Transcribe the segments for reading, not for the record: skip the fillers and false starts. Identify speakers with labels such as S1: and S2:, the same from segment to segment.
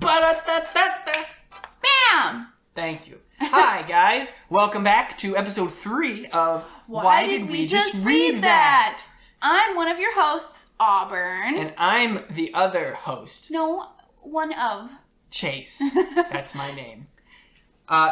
S1: Ba-da-da-da-da.
S2: Bam!
S1: Thank you. Hi, guys. Welcome back to episode 3 of
S2: Why Did We Just Read That? I'm one of your hosts, Auburn.
S1: And I'm the other host.
S2: No, one of.
S1: Chase. That's my name.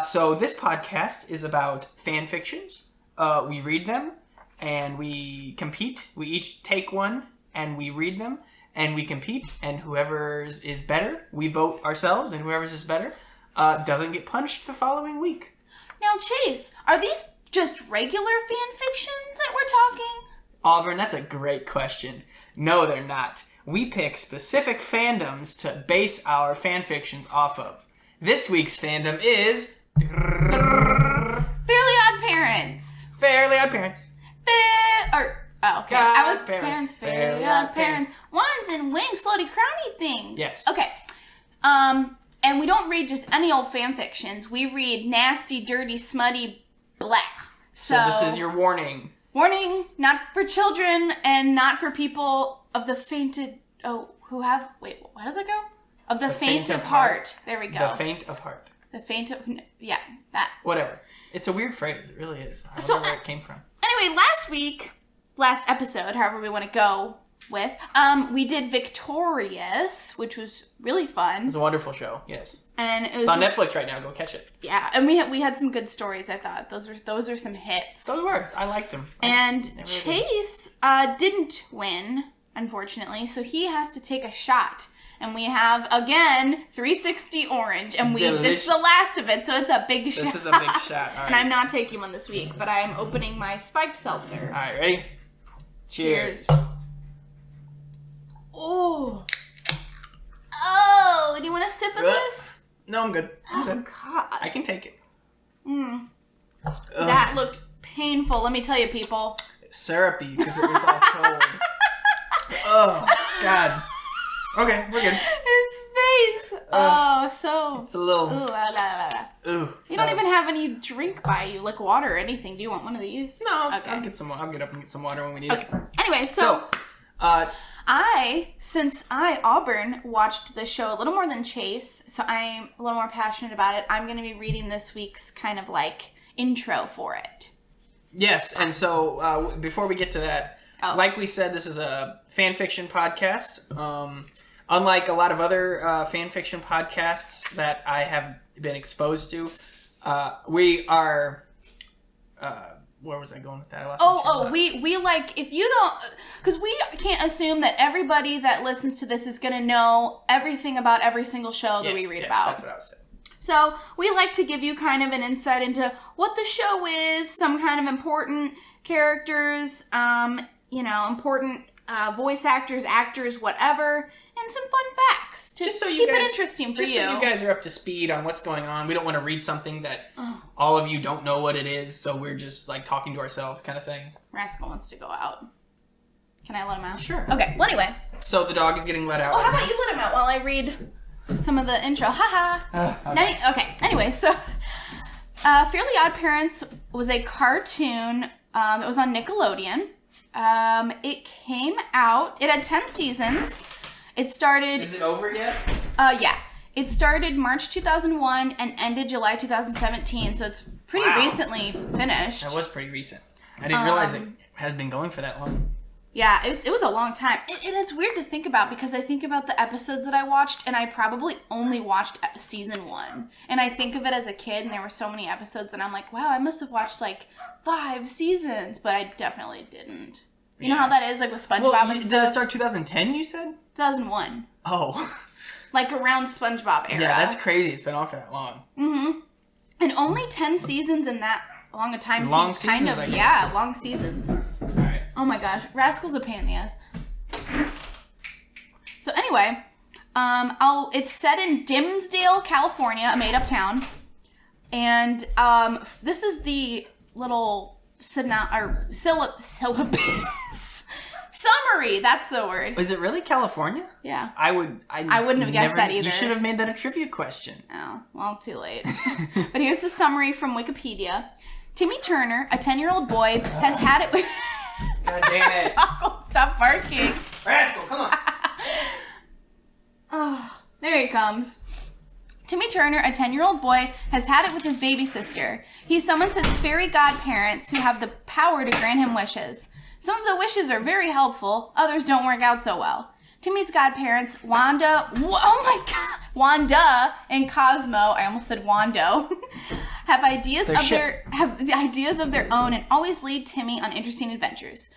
S1: So this podcast is about fan fictions. We read them, and we compete. We each take one, and we read them, and we compete. And whoever's is better, we vote ourselves, and whoever's is better doesn't get punished the following week.
S2: Now, Chase, are these just regular fan fictions that we're talking?
S1: Auburn, that's a great question. No, they're not. We pick specific fandoms to base our fan fictions off of. This week's fandom is...
S2: Fairly Oddparents.
S1: Fairly Oddparents.
S2: Okay. I was parents. Fairly Oddparents. Wands and wings, floaty crowny things.
S1: Yes.
S2: Okay. And we don't read just any old fan fictions. We read nasty, dirty, smutty, black.
S1: So this is your warning.
S2: Warning, not for children and not for people of the fainted... who have... Wait, how does it go? Of the faint of heart. There we go.
S1: The faint of heart.
S2: The faint of... Yeah, that.
S1: Whatever. It's a weird phrase. It really is. I don't know where it came from.
S2: Anyway, last episode, however we want to go with, we did Victorious, which was really fun.
S1: It's a wonderful show, yes.
S2: And it was
S1: on Netflix right now. Go catch it.
S2: Yeah, and we had some good stories, I thought. Those are some hits.
S1: Those were. I liked them.
S2: And Chase didn't win, unfortunately, so he has to take a shot. And we have, again, 360 orange. And it's the last of it, so it's a big shot.
S1: This is a big shot. All right.
S2: And I'm not taking one this week, but I'm opening my spiked seltzer.
S1: All right, ready? Cheers.
S2: Oh, do you want a sip of this?
S1: No, I'm good. I'm good.
S2: God.
S1: I can take it.
S2: That looked painful, let me tell you, people.
S1: It's syrupy because it was all cold. Oh, God. Okay, we're good.
S2: His face.
S1: It's a little...
S2: Ooh. You don't even have any drink by you, like water or anything. Do you want one of these?
S1: No,
S2: okay.
S1: I'll get some more. I'll get up and get some water when we need it.
S2: Anyway, since I, Auburn, watched the show a little more than Chase, so I'm a little more passionate about it, I'm going to be reading this week's kind of like intro for it.
S1: Yes, and so before we get to that, like we said, this is a fan fiction podcast. Unlike a lot of other fan fiction podcasts that I have been exposed to, we are... where was I going with that?
S2: We like, if you don't, because we can't assume that everybody that listens to this is going to know everything about every single show that we read about.
S1: That's what I was saying.
S2: So we like to give you kind of an insight into what the show is, some kind of important characters, important voice actors, whatever, and some fun facts to keep it interesting for you.
S1: Just so you guys are up to speed on what's going on. We don't want to read something that all of you don't know what it is, so we're just like talking to ourselves kind of thing.
S2: Rascal wants to go out. Can I let him out?
S1: Sure.
S2: Okay, well anyway.
S1: So the dog is getting let out.
S2: How about you let him out while I read some of the intro? Haha. Okay, anyway, so Fairly Oddparents was a cartoon that was on Nickelodeon. It came out. It had 10 seasons. It started...
S1: Is it over yet?
S2: Yeah. It started March 2001 and ended July 2017, so it's pretty recently finished.
S1: That was pretty recent. I didn't realize it had been going for that long.
S2: Yeah, it was a long time. And it's weird to think about because I think about the episodes that I watched, and I probably only watched season 1. And I think of it as a kid, and there were so many episodes, and I'm like, wow, I must have watched like 5 seasons, but I definitely didn't. You know how that is, like with SpongeBob and stuff?
S1: Did it start 2010, you said?
S2: 2001.
S1: Oh.
S2: Like around SpongeBob era.
S1: Yeah, that's crazy. It's been on for that long.
S2: Mm-hmm. And only 10 seasons in that long a time
S1: long
S2: seems kind of... Yeah, long seasons.
S1: All right.
S2: Oh my gosh. Rascal's a pain in the ass. So anyway, it's set in Dimsdale, California, a made-up town. And this is the little... syllabus. Summary, that's the word.
S1: Is it really California?
S2: Yeah.
S1: I wouldn't
S2: have guessed that either.
S1: You should have made that a trivia question.
S2: Oh, well, too late. But here's the summary from Wikipedia. Timmy Turner, a 10-year-old boy, has had it with...
S1: God damn it.
S2: Dog, stop barking.
S1: Rascal, come on.
S2: Oh, there he comes. Timmy Turner, a 10-year-old boy, has had it with his baby sister. He summons his fairy godparents who have the power to grant him wishes. Some of the wishes are very helpful, others don't work out so well. Timmy's godparents, Wanda and Cosmo, I almost said Wando, have ideas of their own and always lead Timmy on interesting adventures.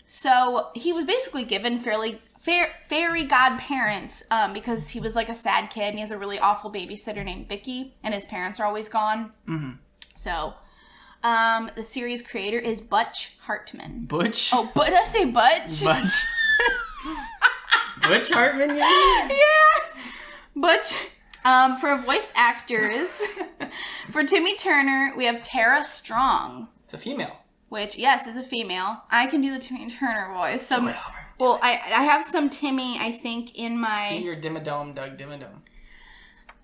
S2: So he was basically given fairy godparents because he was like a sad kid and he has a really awful babysitter named Vicky and his parents are always gone. Mm-hmm. So the series creator is Butch Hartman.
S1: Butch?
S2: Oh, but did I say Butch?
S1: Butch. Butch Hartman, you mean?
S2: Yeah. Butch. For voice actors, for Timmy Turner, we have Tara Strong.
S1: It's a female.
S2: Which, yes, is a female. I can do the Timmy Turner voice. Well, I have some Timmy, I think, in my...
S1: Do your Dimmadome, Doug Dimmadome.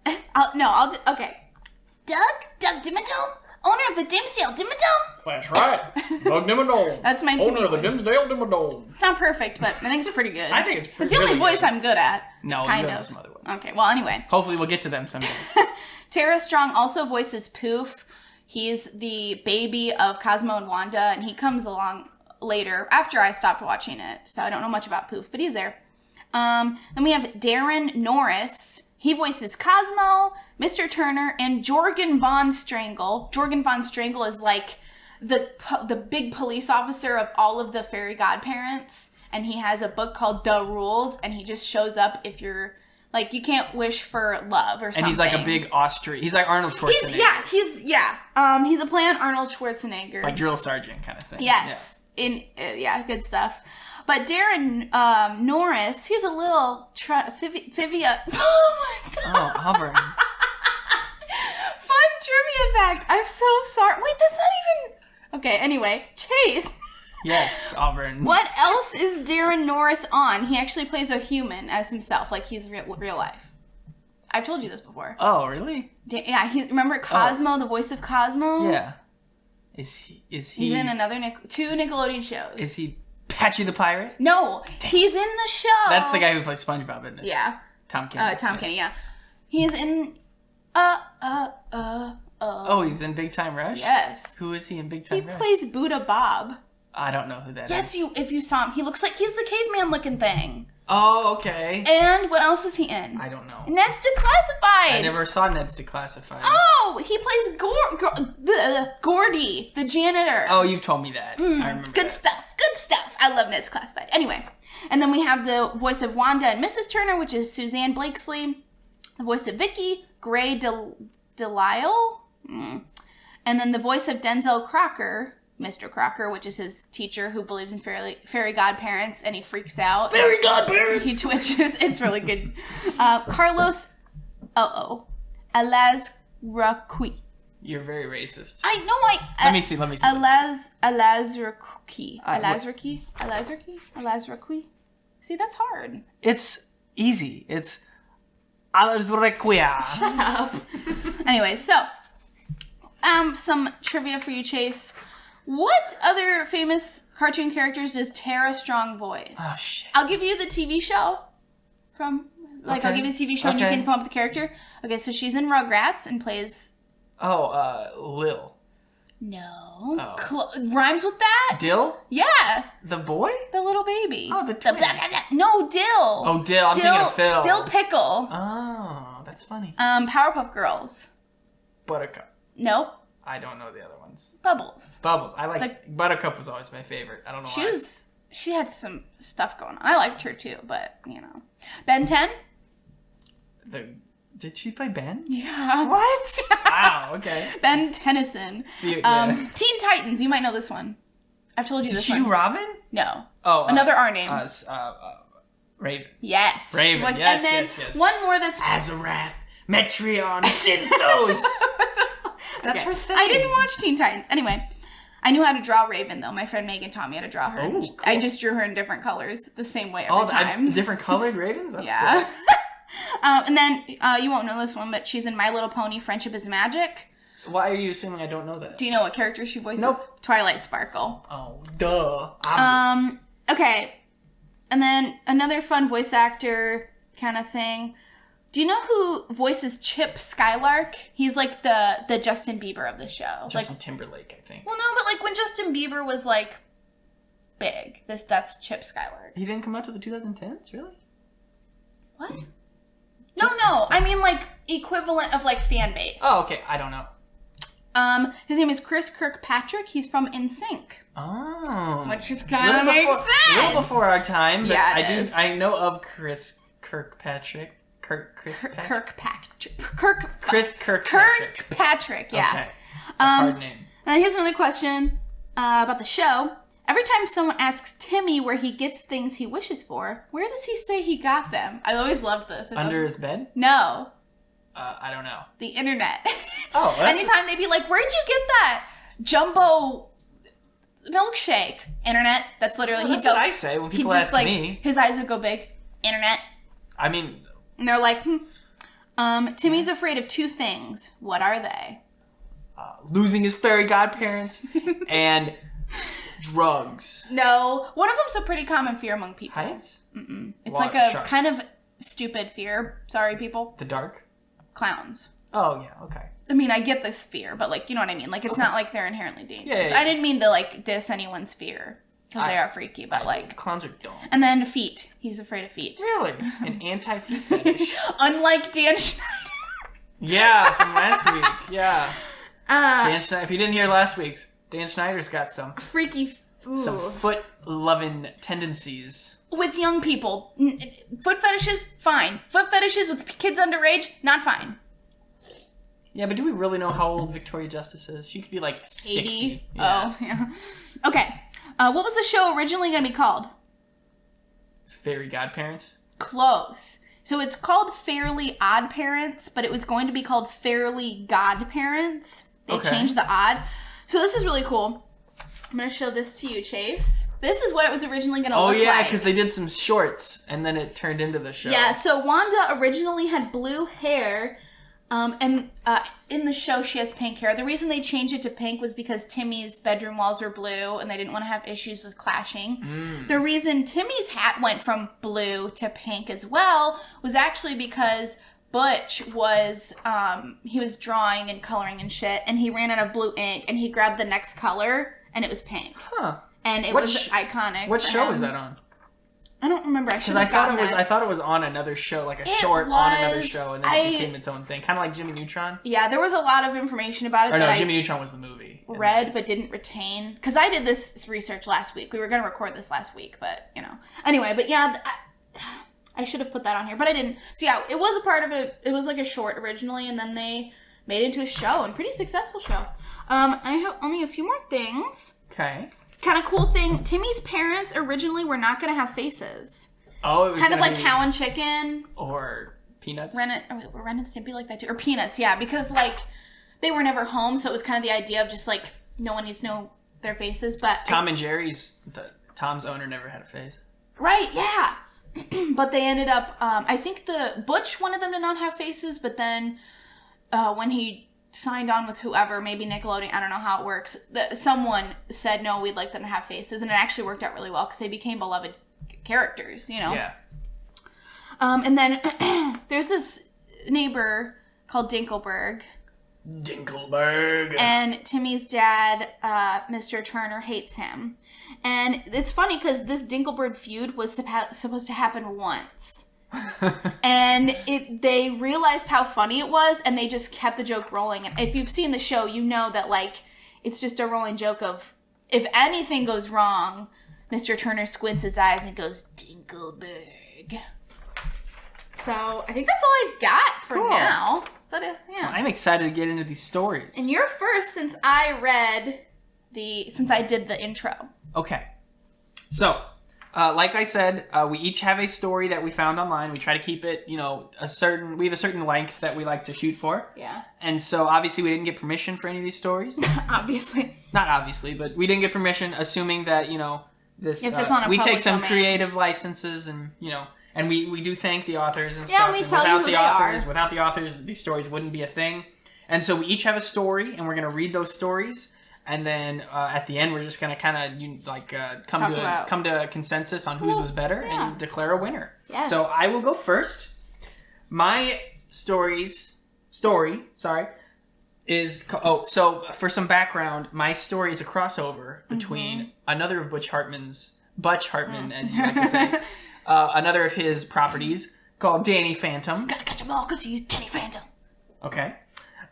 S2: Okay. Doug Dimmadome? Owner of the Dimsdale Dimmadome?
S1: That's right. Doug Dimmadome.
S2: That's my Timmy
S1: Owner of the
S2: voice.
S1: Dimsdale Dimmadome.
S2: It's not perfect, but I think it's pretty good.
S1: I think it's pretty
S2: It's the only voice I'm good at.
S1: No,
S2: kind
S1: you
S2: of.
S1: have some other ones.
S2: Okay, well, anyway.
S1: Hopefully we'll get to them someday.
S2: Tara Strong also voices Poof. He's the baby of Cosmo and Wanda, and he comes along later after I stopped watching it, so I don't know much about Poof, but he's there. Then we have Darren Norris. He voices Cosmo, Mr. Turner, and Jorgen von Strangle. Jorgen von Strangle is like the big police officer of all of the fairy godparents, and he has a book called The Rules, and he just shows up if you're... Like, you can't wish for love or something.
S1: And he's like a big Austrian. He's like Arnold Schwarzenegger.
S2: He's a play on Arnold Schwarzenegger.
S1: Like drill sergeant kind of thing.
S2: Yes. Yeah. Good stuff. But Darren Norris, here's a little Fivia. Oh my god.
S1: Oh, Auburn.
S2: Fun trivia fact. I'm so sorry. Wait, that's not even... Okay, anyway. Chase.
S1: Yes, Auburn.
S2: What else is Darren Norris on? He actually plays a human as himself, like he's real life. I've told you this before.
S1: Oh, really?
S2: Yeah, remember Cosmo, the voice of Cosmo?
S1: Yeah. Is he?
S2: He's in two Nickelodeon shows.
S1: Is he Patchy the Pirate?
S2: No, he's in the show.
S1: That's the guy who plays SpongeBob, isn't it?
S2: Yeah.
S1: Tom Kenny.
S2: Tom Kenny, yeah. He's in
S1: Oh, he's in Big Time Rush?
S2: Yes.
S1: Who is he in Big Time Rush?
S2: He plays Buddha Bob.
S1: I don't know who that is.
S2: Yes, if you saw him, he looks like he's the caveman looking thing.
S1: Oh, okay.
S2: And what else is he in?
S1: I don't know.
S2: Ned's Declassified.
S1: I never saw Ned's Declassified.
S2: Oh, he plays Gordy, the janitor.
S1: Oh, you've told me that. I remember
S2: Good stuff. I love Ned's Classified. Anyway, and then we have the voice of Wanda and Mrs. Turner, which is Suzanne Blakesley. The voice of Vicky, Gray Delisle. And then the voice of Denzel Crocker, Mr. Crocker, which is his teacher who believes in fairy godparents, and he freaks out.
S1: Fairy godparents!
S2: He twitches. It's really good. Carlos Alazraqui.
S1: You're very racist.
S2: I know
S1: Let me see.
S2: Alazraqui. See, that's hard.
S1: It's easy. It's Alazraqui.
S2: Shut up. Anyway, so some trivia for you, Chase. What other famous cartoon characters does Tara Strong voice?
S1: Oh, shit.
S2: I'll give you the TV show I'll give you the TV show and you can come up with the character. Okay, so she's in Rugrats and plays...
S1: Lil.
S2: No.
S1: Oh.
S2: Rhymes with that?
S1: Dill?
S2: Yeah.
S1: The boy?
S2: The little baby.
S1: Oh, the twin.
S2: Blah, blah, blah. No, Dill.
S1: Oh, Dill. I'm thinking of Phil.
S2: Dill Pickle.
S1: Oh, that's funny.
S2: Powerpuff Girls.
S1: Buttercup.
S2: Nope.
S1: I don't know the other ones.
S2: Bubbles.
S1: I like Buttercup was always my favorite. I don't know why.
S2: She had some stuff going on. I liked her too, but Ben 10?
S1: Did she play Ben?
S2: Yeah.
S1: What? Wow, okay.
S2: Ben Tennyson.
S1: Yeah.
S2: Teen Titans, you might know this one. I've told you this one.
S1: Is she Robin?
S2: No.
S1: Oh.
S2: Another R name.
S1: Raven.
S2: Yes.
S1: Raven,
S2: and
S1: yes,
S2: then
S1: yes.
S2: one more that's...
S1: Azarath, Metreon, Synthos. That's her thing.
S2: I didn't watch Teen Titans. Anyway, I knew how to draw Raven, though. My friend Megan taught me how to draw her.
S1: Oh, cool.
S2: I just drew her in different colors the same way every time.
S1: Different colored ravens? That's
S2: yeah.
S1: cool.
S2: And then, you won't know this one, but she's in My Little Pony, Friendship is Magic.
S1: Why are you assuming I don't know that?
S2: Do you know what character she voices?
S1: Nope.
S2: Twilight Sparkle.
S1: Oh, duh. Obvious.
S2: Okay. And then another fun voice actor kind of thing. Do you know who voices Chip Skylark? He's like the Justin Bieber of the show.
S1: Justin Timberlake, I think.
S2: Well, no, but like when Justin Bieber was like big, that's Chip Skylark.
S1: He didn't come out to the 2010s, really?
S2: What? No. I mean like equivalent of like fan base.
S1: Oh, okay. I don't know.
S2: His name is Chris Kirkpatrick. He's from NSYNC.
S1: Oh.
S2: Which is kind of makes sense.
S1: A little before our time. But
S2: Yeah, it is.
S1: I know of Chris Kirkpatrick. Chris
S2: Kirkpatrick, yeah.
S1: Okay. It's a hard name.
S2: Here's another question about the show. Every time someone asks Timmy where he gets things he wishes for, where does he say he got them? I always loved this.
S1: Under his bed?
S2: No.
S1: I don't know.
S2: The internet.
S1: Oh,
S2: Anytime they'd be like, where'd you get that jumbo milkshake? Internet. That's literally...
S1: Well, that's what I say when people ask me.
S2: His eyes would go big. Internet.
S1: I mean...
S2: And they're like, Timmy's afraid of two things. What are they?
S1: Losing his fairy godparents and drugs.
S2: No. One of them's a pretty common fear among people.
S1: Heights?
S2: Mm-mm. It's like a kind of stupid fear. Sorry, people.
S1: The dark?
S2: Clowns.
S1: Oh, yeah. Okay.
S2: I mean, I get this fear, but like, you know what I mean? Like, it's not like they're inherently dangerous.
S1: Yeah.
S2: I didn't mean to like diss anyone's fear. Because they are freaky, but like...
S1: Clowns are dumb.
S2: And then feet. He's afraid of feet.
S1: Really? An anti-feet fetish.
S2: Unlike Dan Schneider.
S1: Yeah, from last week. Yeah. Dan Schneider, if you didn't hear last week's, Dan Schneider's got some...
S2: Freaky...
S1: Some foot-loving tendencies.
S2: With young people. Foot fetishes, fine. Foot fetishes with kids underage, not fine.
S1: Yeah, but do we really know how old Victoria Justice is? She could be like 60.
S2: 80?
S1: Yeah.
S2: Oh, yeah. Okay. What was the show originally going to be called?
S1: Fairy Godparents?
S2: Close. So it's called Fairly Oddparents, but it was going to be called Fairly Godparents. They changed the odd. So this is really cool. I'm going to show this to you, Chase. This is what it was originally going to look like.
S1: Oh, yeah, because they did some shorts, and then it turned into the show.
S2: Yeah, so Wanda originally had blue hair, and in the show she has pink hair. The reason they changed it to pink was because Timmy's bedroom walls were blue, and they didn't want to have issues with clashing. The reason Timmy's hat went from blue to pink as well was actually because Butch was, he was drawing and coloring and shit, and he ran out of blue ink, and he grabbed the next color, and it was pink.
S1: Huh.
S2: And it was iconic.
S1: What show was that on?
S2: I don't remember.
S1: Because I thought it was on another show, like a short on another show, and then it became its own thing, kind of like Jimmy Neutron.
S2: Yeah, there was a lot of information about it.
S1: Or no, Jimmy Neutron was the movie.
S2: Read but didn't retain. Because I did this research last week. We were going to record this last week, but you know. Anyway, but yeah, I should have put that on here, but I didn't. So yeah, it was a part of it. It was like a short originally, and then they made it into a show, and pretty successful show. I have only a few more things.
S1: Okay.
S2: Kind of cool thing. Timmy's parents originally were not going to have faces.
S1: Oh, it was
S2: kind of like Cow and Chicken.
S1: Or Peanuts.
S2: Ren and Stimpy like that too. Or Peanuts, yeah. Because like they were never home, so it was kind of the idea of just like no one needs to know their faces. But
S1: Tom and Jerry's, Tom's owner never had a face.
S2: Right, yeah. But they ended up, I think the Butch wanted them to not have faces, but then when he signed on with whoever, maybe Nickelodeon, I don't know how it works, someone said, no, we'd like them to have faces, and it actually worked out really well because they became beloved characters, you know?
S1: Yeah.
S2: And then there's this neighbor called Dinkelberg. And Timmy's dad, Mr. Turner, hates him. And it's funny because this Dinkelberg feud was supposed to happen once. And they realized how funny it was, and they just kept the joke rolling. And if you've seen the show, you know that, like, it's just a rolling joke of, if anything goes wrong, Mr. Turner squints his eyes and goes, Dinkelberg. So, I think that's all I've got for now. Is that it? Yeah.
S1: Well, I'm excited to get into these stories.
S2: And you're first since I did the intro.
S1: Okay. So, like I said, we each have a story that we found online. We try to keep it, we have a certain length that we like to shoot for.
S2: Yeah.
S1: And so, obviously, we didn't get permission for any of these stories.
S2: Obviously.
S1: Not obviously, but we didn't get permission, assuming that, this...
S2: If it's on a
S1: we
S2: public
S1: take some
S2: domain.
S1: Creative licenses and, and we do thank the authors and
S2: yeah,
S1: stuff.
S2: Yeah, we
S1: and
S2: tell you who they are.
S1: Without the authors, these stories wouldn't be a thing. And so we each have a story, and we're going to read those stories. And then at the end, we're just going to kind of come to a consensus on whose was better and declare a winner.
S2: Yes.
S1: So I will go first. My story, is... Oh, so for some background, my story is a crossover between another of Butch Hartman, as you like to say, another of his properties called Danny Phantom.
S2: Gotta catch them all because he's Danny Phantom.
S1: Okay.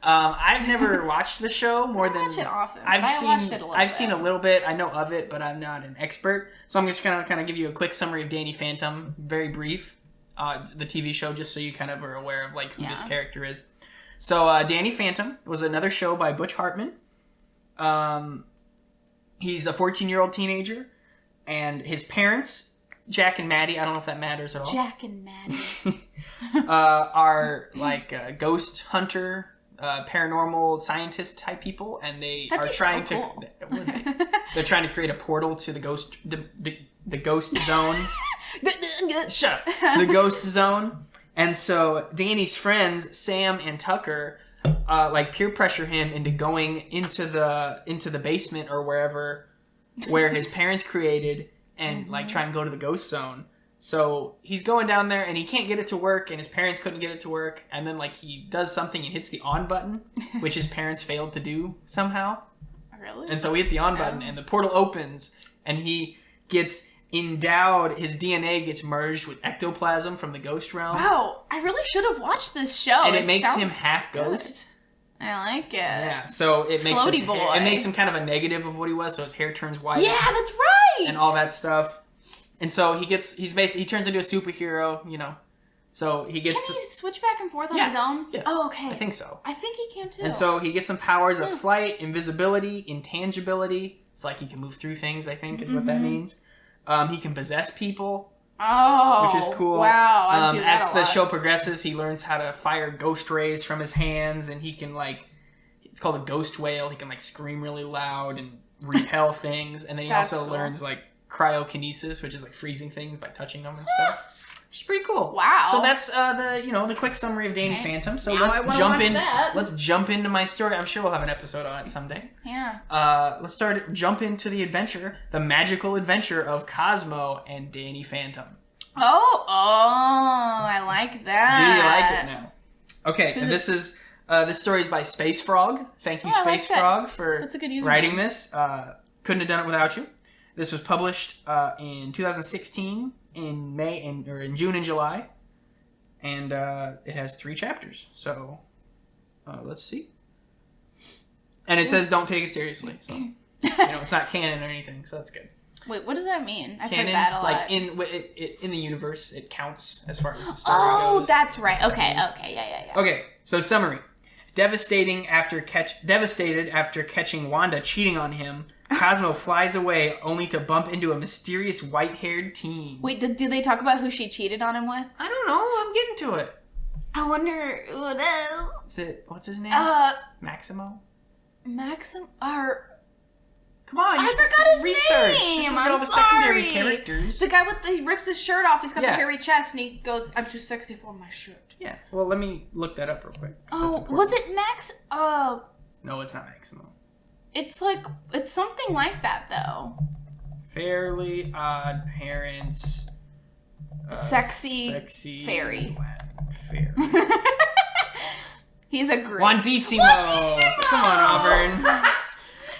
S1: I've never watched the show more than... I
S2: watch it often,
S1: I've
S2: watched it a little bit.
S1: seen a little bit. I know of it, but I'm not an expert. So I'm just going to kind of give you a quick summary of Danny Phantom, very brief, the TV show, just so you kind of are aware of like who this character is. So Danny Phantom was another show by Butch Hartman. He's a 14-year-old teenager, and his parents, Jack and Maddie, I don't know if that matters at all.
S2: Jack and Maddie.
S1: Are like ghost hunter, paranormal scientist type people, and they are trying to... They're trying to create a portal to the ghost... The ghost zone. Shut up. The ghost zone. And so Danny's friends, Sam and Tucker, like peer pressure him into going into the basement or where his parents created and like try and go to the ghost zone. So he's going down there and he can't get it to work, and his parents couldn't get it to work, and then like he does something and hits the on button, which his parents failed to do somehow.
S2: Really?
S1: And so we hit the on button and the portal opens and he gets endowed, his DNA gets merged with ectoplasm from the ghost realm.
S2: Wow, I really should have watched this show.
S1: And it makes him half ghost.
S2: I like it.
S1: Yeah, so it makes it makes him kind of a negative of what he was, so his hair turns white.
S2: Yeah, that's right.
S1: And all that stuff. And so he turns into a superhero, you know. So he gets...
S2: Can he switch back and forth on his own?
S1: Yeah.
S2: Oh, okay.
S1: I think so.
S2: I think he can too.
S1: And so he gets some powers of flight, invisibility, intangibility. It's like he can move through things, I think, is what that means. He can possess people.
S2: Oh.
S1: Which is cool.
S2: Wow, I do that
S1: as the show progresses, he learns how to fire ghost rays from his hands, and he can, like... It's called a ghost whale. He can, like, scream really loud and repel things. And then he also learns, like, cryokinesis, which is like freezing things by touching them and stuff. Which is pretty cool.
S2: Wow.
S1: So that's the quick summary of Danny Phantom. So
S2: now
S1: let's jump into my story. I'm sure we'll have an episode on it someday.
S2: Yeah.
S1: Let's jump into the magical adventure of Cosmo and Danny Phantom.
S2: Oh, I like that.
S1: Do you like it now? Okay, and this story is by Space Frog. Thank you, Space Frog, for writing this. Couldn't have done it without you. This was published in 2016 in June and July, and it has 3 chapters. So let's see. And it says don't take it seriously. So it's not canon or anything. So that's good.
S2: Wait, what does that mean? I've
S1: canon,
S2: heard that a lot.
S1: Like in the universe, it counts as far as the story goes.
S2: Oh, that's right. Okay, yeah.
S1: Okay, so summary: devastated after catching Wanda cheating on him. Cosmo flies away only to bump into a mysterious white-haired teen.
S2: Wait, do they talk about who she cheated on him with?
S1: I don't know. I'm getting to it.
S2: I wonder who it is.
S1: Is it... What's his name? Maximo? Come on,
S2: I forgot his name.
S1: Look at all the secondary characters.
S2: The guy he rips his shirt off. He's got the hairy chest, and he goes, "I'm too sexy for my shirt."
S1: Yeah. Well, let me look that up real quick.
S2: Oh, was it Max?
S1: No, it's not Maximo.
S2: It's something like that though.
S1: Fairly Oddparents.
S2: Sexy fairy.
S1: Fairy.
S2: He's a great...
S1: Wandissimo! Come on, Auburn.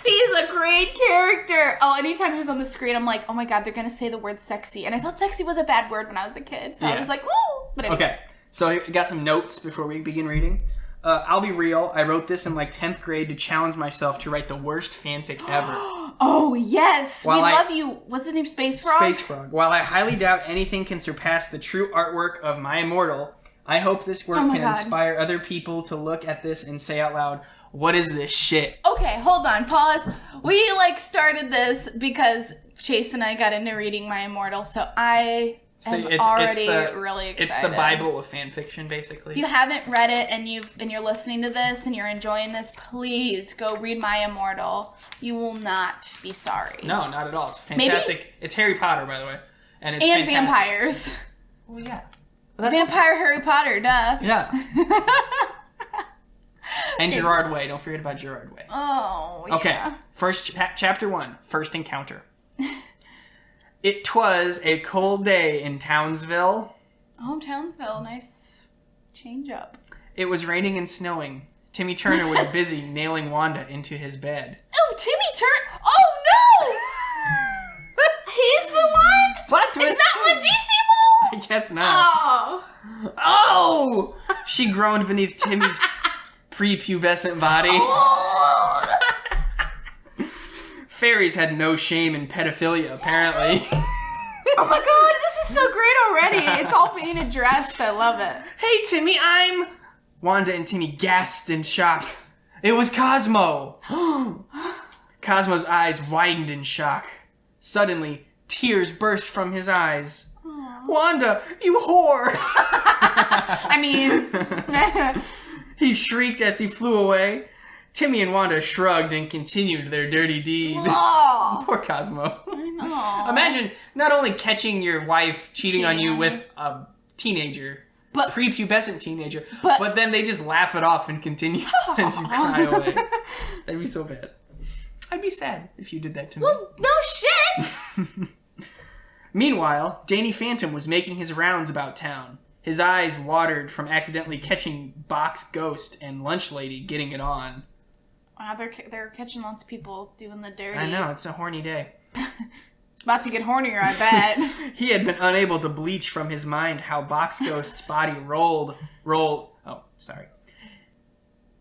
S2: He's a great character. Oh, anytime he was on the screen, I'm like, oh my god, they're going to say the word sexy. And I thought sexy was a bad word when I was a kid. So I was like, woo! But anyway.
S1: Okay, so I got some notes before we begin reading. I'll be real. I wrote this in like 10th grade to challenge myself to write the worst fanfic ever.
S2: Oh, yes. We love you. What's his name? Space Frog?
S1: Space Frog. While I highly doubt anything can surpass the true artwork of my immortal, I hope this work can inspire other people to look at this and say out loud, what is this shit?
S2: Okay, hold on. Pause. We started this because Chase and I got into reading my immortal, so I... really excited.
S1: It's the Bible of fan fiction, basically.
S2: If you haven't read it and you're listening to this and you're enjoying this, please go read My Immortal. You will not be sorry.
S1: No, not at all. It's fantastic. It's Harry Potter, by the way, and it's fantastic.
S2: Vampires.
S1: Well, yeah.
S2: Well, Vampire Harry Potter, duh.
S1: Yeah. And Gerard Way. Don't forget about Gerard Way.
S2: Oh, yeah.
S1: Okay. First, chapter 1. First encounter. It was a cold day in Townsville.
S2: Oh, Townsville. Nice change up.
S1: It was raining and snowing. Timmy Turner was busy nailing Wanda into his bed.
S2: Oh, Timmy Turner! Oh, no! He's the one?
S1: Plot twist!
S2: Is that Lindissimo?
S1: I guess not.
S2: Oh!
S1: Oh! She groaned beneath Timmy's prepubescent body.
S2: Oh!
S1: Fairies had no shame in pedophilia, apparently.
S2: Oh my god, this is so great already. It's all being addressed. I love it.
S1: Hey, Timmy, I'm... Wanda and Timmy gasped in shock. It was Cosmo. Cosmo's eyes widened in shock. Suddenly, tears burst from his eyes. Aww. Wanda, you whore!
S2: I mean...
S1: He shrieked as he flew away. Timmy and Wanda shrugged and continued their dirty deed.
S2: Oh.
S1: Poor Cosmo.
S2: I know.
S1: Imagine not only catching your wife cheating on you with a teenager,
S2: but
S1: prepubescent teenager, but then they just laugh it off and continue as you cry away. That'd be so bad. I'd be sad if you did that to me.
S2: Well, no shit!
S1: Meanwhile, Danny Phantom was making his rounds about town. His eyes watered from accidentally catching Box Ghost and Lunch Lady getting it on.
S2: Wow, they're catching lots of people doing the dirty.
S1: I know, it's a horny day.
S2: About to get hornier, I bet.
S1: He had been unable to bleach from his mind how Box Ghost's body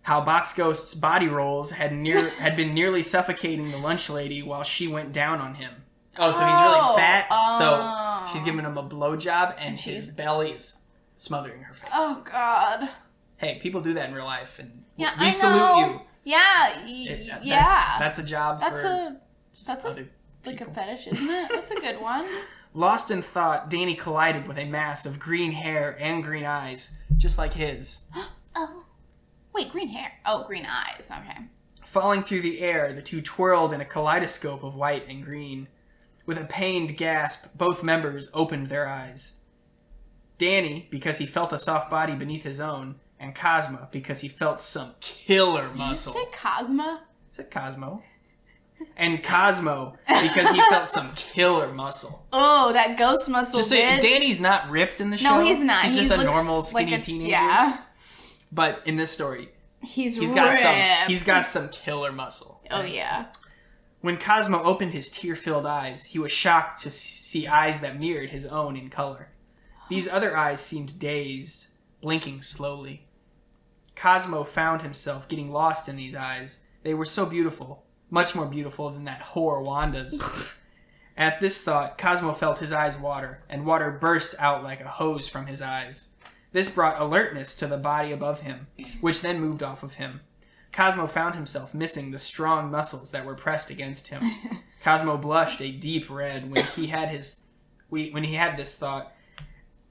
S1: How Box Ghost's body rolls had been nearly suffocating the Lunch Lady while she went down on him. Oh, so he's really fat, so she's giving him a blowjob, and his belly is smothering her face.
S2: Oh, God.
S1: Hey, people do that in real life, and
S2: we
S1: salute you.
S2: Yeah,
S1: That's a job
S2: that's
S1: for
S2: like a fetish, isn't it? That's a good one.
S1: Lost in thought, Danny collided with a mass of green hair and green eyes, just like his.
S2: Oh. Wait, green hair. Oh, green eyes. Okay.
S1: Falling through the air, the two twirled in a kaleidoscope of white and green. With a pained gasp, both members opened their eyes. Danny, because he felt a soft body beneath his own, and Cosmo, because he felt some killer muscle.
S2: Did you say Cosmo?
S1: I said Cosmo. And Cosmo, because he felt some killer muscle.
S2: Oh, that ghost muscle,
S1: just so Danny's not ripped in the show.
S2: No, he's not.
S1: He's just a normal, skinny teenager.
S2: Yeah.
S1: But in this story, he's
S2: ripped.
S1: got some killer muscle.
S2: Oh, yeah.
S1: When Cosmo opened his tear-filled eyes, he was shocked to see eyes that mirrored his own in color. These other eyes seemed dazed, blinking slowly. Cosmo found himself getting lost in these eyes. They were so beautiful, much more beautiful than that whore Wanda's. At this thought, Cosmo felt his eyes water, and water burst out like a hose from his eyes. This brought alertness to the body above him, which then moved off of him. Cosmo found himself missing the strong muscles that were pressed against him. Cosmo blushed a deep red when he had this thought,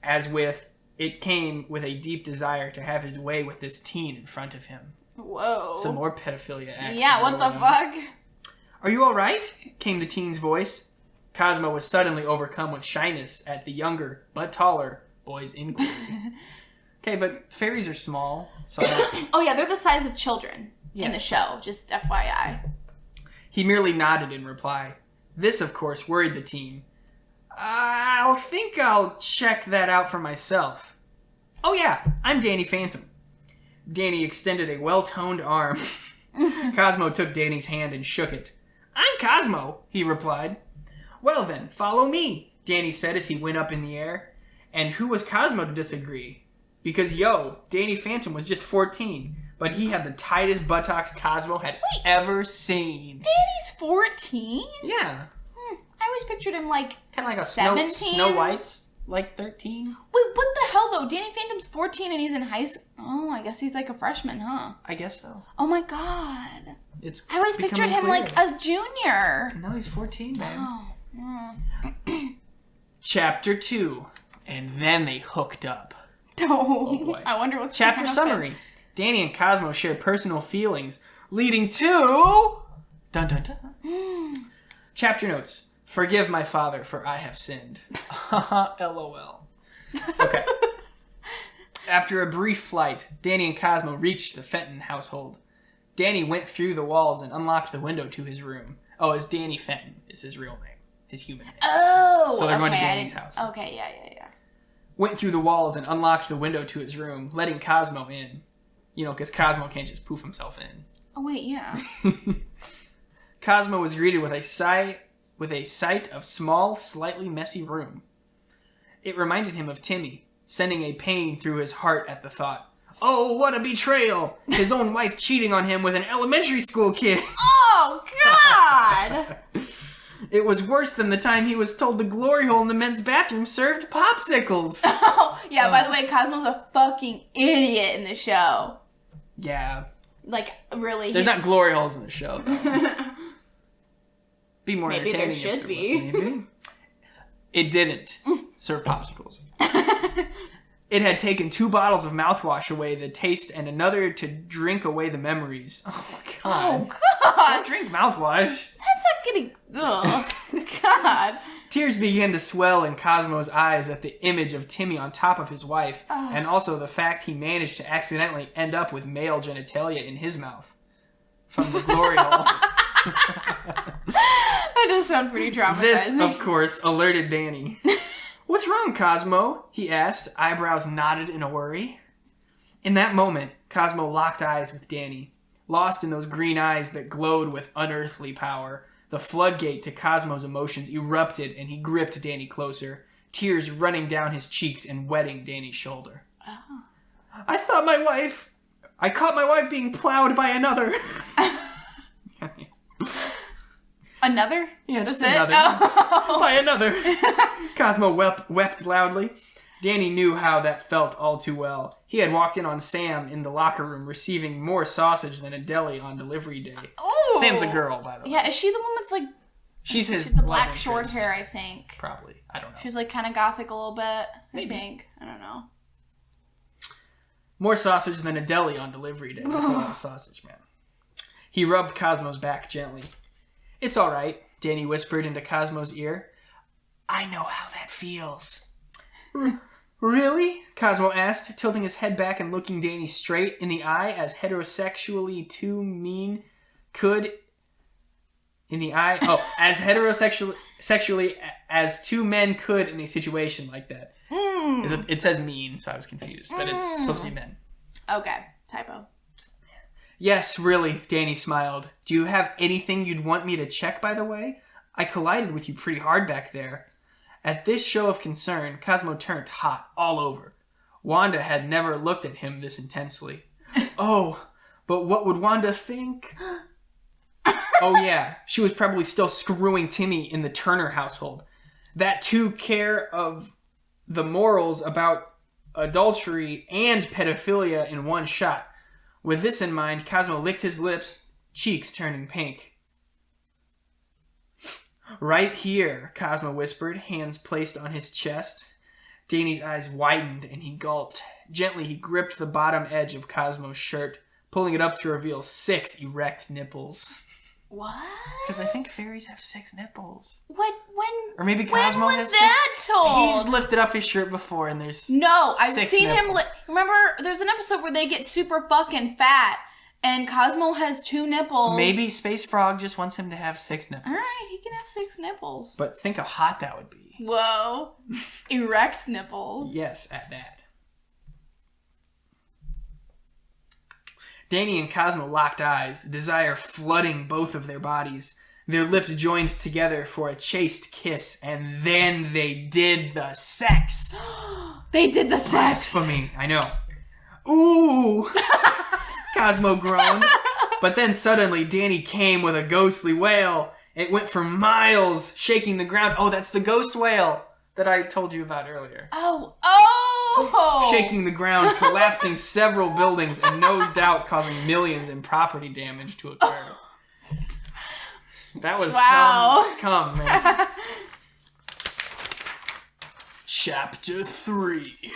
S1: as with it came with a deep desire to have his way with this teen in front of him.
S2: Whoa.
S1: Some more pedophilia action.
S2: Yeah, what the fuck?
S1: Are you all right? Came the teen's voice. Cosmo was suddenly overcome with shyness at the younger, but taller, boy's inquiry. Okay, but fairies are small. So
S2: oh yeah, they're the size of children in the show, just FYI.
S1: He merely nodded in reply. This, of course, worried the teen. I'll check that out for myself. Oh yeah, I'm Danny Phantom. Danny extended a well-toned arm. Cosmo took Danny's hand and shook it. I'm Cosmo, he replied. Well then, follow me, Danny said as he went up in the air. And who was Cosmo to disagree? Because, Danny Phantom was just 14, but he had the tightest buttocks Cosmo had ever seen.
S2: Danny's 14?
S1: Yeah.
S2: I always pictured him like
S1: kind of like a
S2: 17?
S1: Snow White's like 13.
S2: Wait, what the hell though? Danny Phantom's 14 and he's in high school. Oh, I guess he's like a freshman, huh?
S1: I guess so.
S2: Oh my god.
S1: I
S2: always pictured him like a junior.
S1: No, he's 14, man.
S2: Oh.
S1: Chapter 2. And then they hooked up.
S2: Oh boy. I wonder what's
S1: Chapter summary. Danny and Cosmo share personal feelings, leading to... Dun dun dun. Chapter notes. Forgive my father, for I have sinned. LOL. Okay. After a brief flight, Danny and Cosmo reached the Fenton household. Danny went through the walls and unlocked the window to his room. Oh, it's Danny Fenton is his real name. His human name.
S2: Oh!
S1: So they're going to Danny's house.
S2: Okay, yeah.
S1: went through the walls and unlocked the window to his room, letting Cosmo in. You know, because Cosmo can't just poof himself in.
S2: Oh, wait, yeah.
S1: Cosmo was greeted with a sight of small, slightly messy room. It reminded him of Timmy, sending a pain through his heart at the thought. Oh, what a betrayal! His own wife cheating on him with an elementary school kid.
S2: Oh, God!
S1: It was worse than the time he was told the glory hole in the men's bathroom served popsicles.
S2: Oh, yeah, by the way, Cosmo's a fucking idiot in the show.
S1: Yeah.
S2: Like, really.
S1: There's not glory holes in the show, though. Be more
S2: Maybe
S1: entertaining.
S2: there should
S1: if
S2: be.
S1: Was, maybe. It didn't serve popsicles. It had taken 2 bottles of mouthwash away the taste and another to drink away the memories. Oh, God.
S2: Oh, God.
S1: Don't drink mouthwash.
S2: That's not getting... Oh, God.
S1: Tears began to swell in Cosmo's eyes at the image of Timmy on top of his wife, and also the fact he managed to accidentally end up with male genitalia in his mouth. From the glory hole.
S2: That does sound pretty traumatizing.
S1: This, of course, alerted Danny. What's wrong, Cosmo? He asked, eyebrows knotted in a worry. In that moment, Cosmo locked eyes with Danny. Lost in those green eyes that glowed with unearthly power, the floodgate to Cosmo's emotions erupted and he gripped Danny closer, tears running down his cheeks and wetting Danny's shoulder. Oh. I caught my wife being plowed by another.
S2: Another?
S1: Yeah, just
S2: That's
S1: another.
S2: Oh.
S1: By another. Cosmo wept loudly. Danny knew how that felt all too well. He had walked in on Sam in the locker room receiving more sausage than a deli on delivery day.
S2: Ooh.
S1: Sam's a girl, by the way.
S2: Yeah, is she the one that's like...
S1: She's
S2: the
S1: love
S2: black short
S1: interest.
S2: hair, I think.
S1: Probably. I don't know.
S2: She's like kind of gothic a little bit,
S1: Maybe.
S2: I think. I don't know.
S1: More sausage than a deli on delivery day. That's a lot of sausage, man. He rubbed Cosmo's back gently. It's all right, Danny whispered into Cosmo's ear. I know how that feels. Really? Cosmo asked, tilting his head back and looking Danny straight in the eye as heterosexually two men could in a situation like that. It says mean, so I was confused, but it's supposed to be men.
S2: Okay, typo.
S1: Yes, really, Danny smiled. Do you have anything you'd want me to check, by the way? I collided with you pretty hard back there. At this show of concern, Cosmo turned hot all over. Wanda had never looked at him this intensely. Oh, but what would Wanda think? Oh yeah, she was probably still screwing Timmy in the Turner household. That too care of the morals about adultery and pedophilia in one shot. With this in mind, Cosmo licked his lips, cheeks turning pink. Right here, Cosmo whispered, hands placed on his chest. Danny's eyes widened and he gulped. Gently, he gripped the bottom edge of Cosmo's shirt, pulling it up to reveal 6 erect nipples.
S2: What?
S1: Because I think fairies have 6 nipples.
S2: What? When?
S1: Or maybe Cosmo
S2: when
S1: has
S2: was that
S1: 6.
S2: told?
S1: He's lifted up his shirt before and there's
S2: No, I've
S1: 6
S2: seen
S1: nipples.
S2: him. Remember, there's an episode where they get super fucking fat, and Cosmo has 2 nipples.
S1: Maybe Space Frog just wants him to have 6 nipples.
S2: All right, he can have 6 nipples.
S1: But think how hot that would be.
S2: Whoa, erect nipples.
S1: Yes, at that. Danny and Cosmo locked eyes, desire flooding both of their bodies. Their lips joined together for a chaste kiss, and then they did the sex.
S2: They did the sex.
S1: Blasphemy, I know. Ooh! Cosmo groaned. But then suddenly, Danny came with a ghostly wail. It went for miles, shaking the ground. Oh, that's the ghost wail that I told you about earlier.
S2: Oh!
S1: Shaking the ground, collapsing several buildings, and no doubt causing millions in property damage to occur. That was some... Come, man. Chapter 3.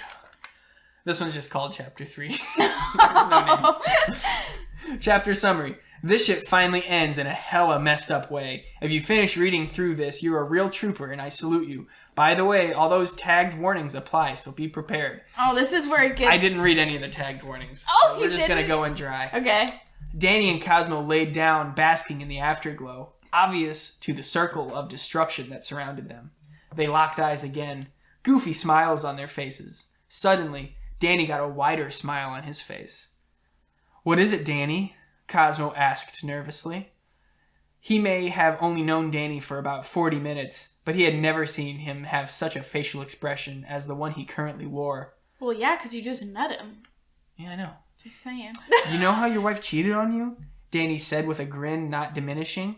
S1: This one's just called Chapter 3. There's no name. Chapter summary. This shit finally ends in a hella messed up way. If you finish reading through this, you're a real trooper, and I salute you. By the way, all those tagged warnings apply, so be prepared.
S2: Oh, this is where it gets...
S1: I didn't read any of the tagged warnings.
S2: Oh,
S1: so we're just going to go in dry.
S2: Okay.
S1: Danny and Cosmo laid down, basking in the afterglow, obvious to the circle of destruction that surrounded them. They locked eyes again. Goofy smiles on their faces. Suddenly, Danny got a wider smile on his face. "What is it, Danny?" Cosmo asked nervously. He may have only known Danny for about 40 minutes, but he had never seen him have such a facial expression as the one he currently wore.
S2: Well, yeah, because you just met him.
S1: Yeah, I know.
S2: Just saying.
S1: "You know how your wife cheated on you?" Danny said with a grin not diminishing.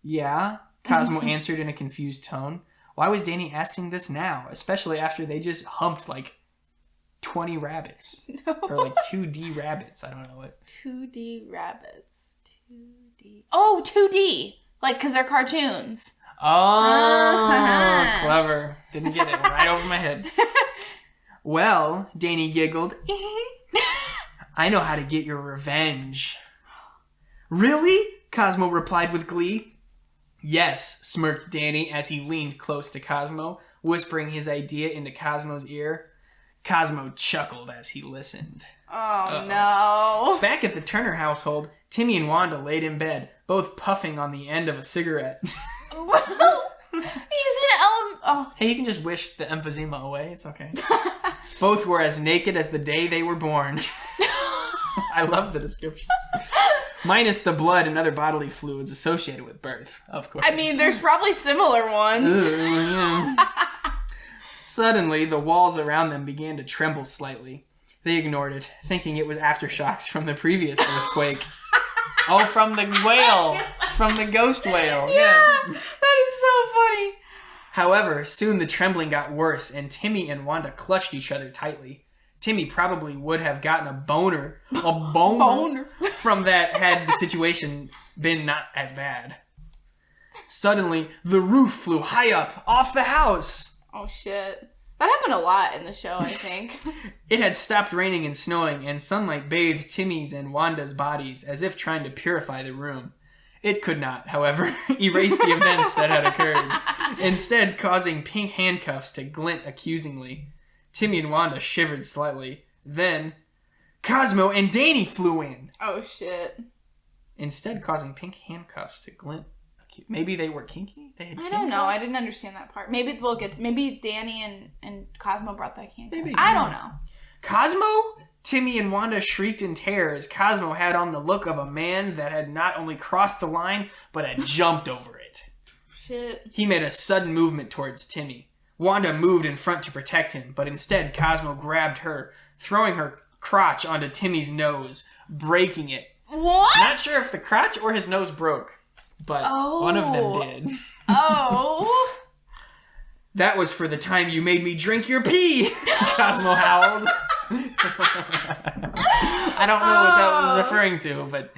S1: "Yeah," Cosmo answered in a confused tone. Why was Danny asking this now, especially after they just humped like 20 rabbits?
S2: No.
S1: Or like 2D rabbits. I don't know what.
S2: 2D rabbits. 2D. Oh, 2D. Like, because they're cartoons.
S1: Oh, clever. Didn't get it. Right over my head. "Well," Danny giggled, "I know how to get your revenge." "Really?" Cosmo replied with glee. "Yes," smirked Danny as he leaned close to Cosmo, whispering his idea into Cosmo's ear. Cosmo chuckled as he listened.
S2: Oh, no.
S1: Back at the Turner household, Timmy and Wanda laid in bed, both puffing on the end of a cigarette. Hey, you can just wish the emphysema away. It's okay. Both were as naked as the day they were born. I love the descriptions. Minus the blood and other bodily fluids associated with birth, of course.
S2: I mean, there's probably similar ones.
S1: Yeah. Suddenly, the walls around them began to tremble slightly. They ignored it, thinking it was aftershocks from the previous earthquake. Oh, from the whale! From the ghost whale.
S2: Yeah, that is so funny.
S1: However, soon the trembling got worse, and Timmy and Wanda clutched each other tightly. Timmy probably would have gotten a boner from that had the situation been not as bad. Suddenly, the roof flew high up, off the house.
S2: Oh, shit. That happened a lot in the show, I think.
S1: It had stopped raining and snowing, and sunlight bathed Timmy's and Wanda's bodies as if trying to purify the room. It could not, however, erase the events that had occurred, instead causing pink handcuffs to glint accusingly. Timmy and Wanda shivered slightly. Then, Cosmo and Danny flew in.
S2: Oh, shit.
S1: Instead causing pink handcuffs to glint. Maybe they were kinky? They had
S2: I don't know. I didn't understand that part. Maybe Danny and Cosmo brought that handcuff.
S1: Maybe.
S2: I don't know.
S1: Cosmo? Timmy and Wanda shrieked in terror as Cosmo had on the look of a man that had not only crossed the line, but had jumped over it.
S2: Shit.
S1: He made a sudden movement towards Timmy. Wanda moved in front to protect him, but instead Cosmo grabbed her, throwing her crotch onto Timmy's nose, breaking it.
S2: What?
S1: Not sure if the crotch or his nose broke, but one of them did.
S2: Oh.
S1: That was for the time you made me drink your pee, Cosmo howled. I don't know what that was referring to, but...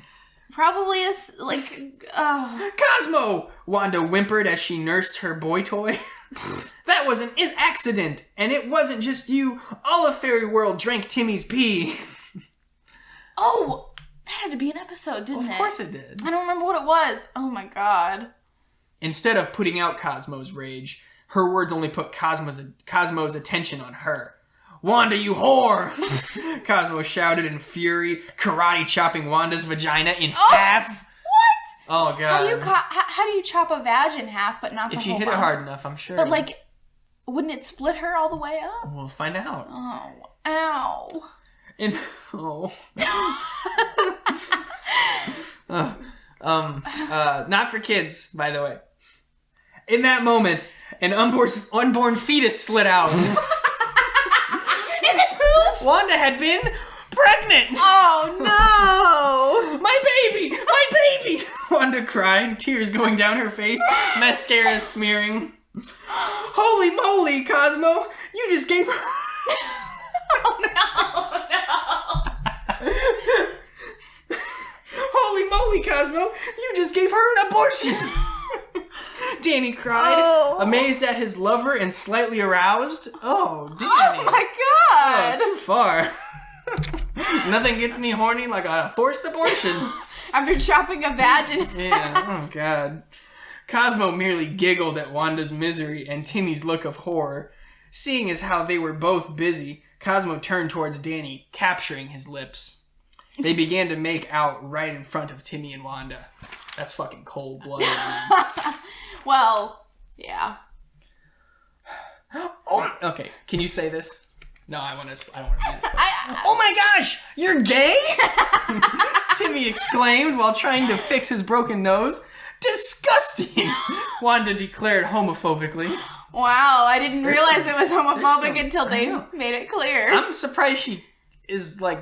S2: Probably is like...
S1: Cosmo! Wanda whimpered as she nursed her boy toy. That was an accident, and it wasn't just you. All of Fairy World drank Timmy's pee.
S2: Oh, that had to be an episode, didn't it?
S1: Of course it did.
S2: I don't remember what it was. Oh my god.
S1: Instead of putting out Cosmo's rage, her words only put Cosmo's attention on her. Wanda, you whore! Cosmo shouted in fury, karate chopping Wanda's vagina in half.
S2: What?
S1: Oh god.
S2: How do you chop a vag in half but not the whole
S1: If you hit it hard enough, I'm sure.
S2: But like, wouldn't it split her all the way up?
S1: We'll find out.
S2: Oh, ow.
S1: Not for kids, by the way. In that moment, an unborn fetus slid out.
S2: Is it proof?
S1: Wanda had been pregnant.
S2: Oh no!
S1: My baby! My baby! Wanda cried, tears going down her face, mascara smearing. Holy moly, Cosmo! You just gave her...
S2: Oh no!
S1: Holy moly, Cosmo! You just gave her an abortion! Danny cried, amazed at his lover and slightly aroused. Oh, Danny.
S2: Oh my god!
S1: Oh, too far. Nothing gets me horny like a forced abortion.
S2: After chopping a vagina.
S1: Yeah, oh god. Cosmo merely giggled at Wanda's misery and Timmy's look of horror. Seeing as how they were both busy, Cosmo turned towards Danny, capturing his lips. They began to make out right in front of Timmy and Wanda. That's fucking cold-blooded.
S2: Well, yeah.
S1: Oh, okay. Can you say this? No, I don't want to do this. Oh my gosh, you're gay? Timmy exclaimed while trying to fix his broken nose. Disgusting! Wanda declared homophobically.
S2: Wow, I didn't realize it was homophobic until they made it clear.
S1: I'm surprised she is like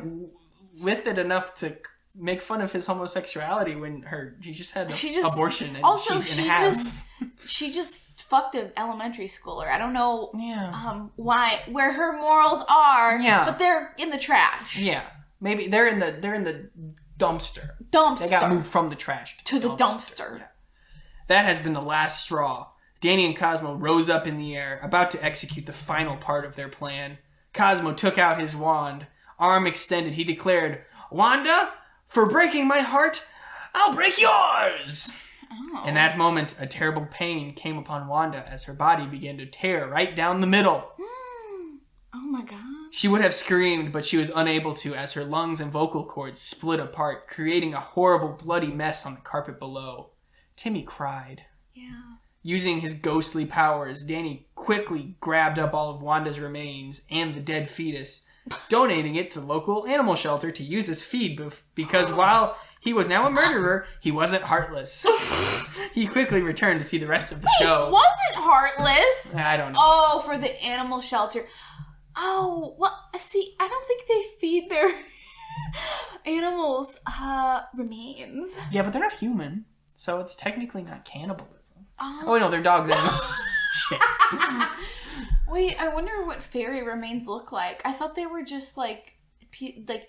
S1: with it enough to make fun of his homosexuality when she just had an abortion and
S2: also,
S1: she's in half.
S2: She just fucked an elementary schooler. I don't know where her morals are, but they're in the trash.
S1: Yeah. Maybe they're in the dumpster. They got moved from the trash to the dumpster. Yeah. That has been the last straw. Danny and Cosmo rose up in the air, about to execute the final part of their plan. Cosmo took out his wand. Arm extended, he declared, "Wanda, for breaking my heart, I'll break yours!" Oh. In that moment, a terrible pain came upon Wanda as her body began to tear right down the middle.
S2: Oh my god.
S1: She would have screamed, but she was unable to as her lungs and vocal cords split apart, creating a horrible bloody mess on the carpet below. Timmy cried.
S2: Yeah.
S1: Using his ghostly powers, Danny quickly grabbed up all of Wanda's remains and the dead fetus, donating it to the local animal shelter to use as feed because while he was now a murderer, he wasn't heartless. He quickly returned to see the rest of the show.
S2: He wasn't heartless?
S1: I don't know.
S2: Oh, for the animal shelter. Oh, well, see, I don't think they feed their animals remains.
S1: Yeah, but they're not human, so it's technically not cannibalism. Oh, no, they're dogs anyway. Shit.
S2: Wait, I wonder what fairy remains look like. I thought they were just like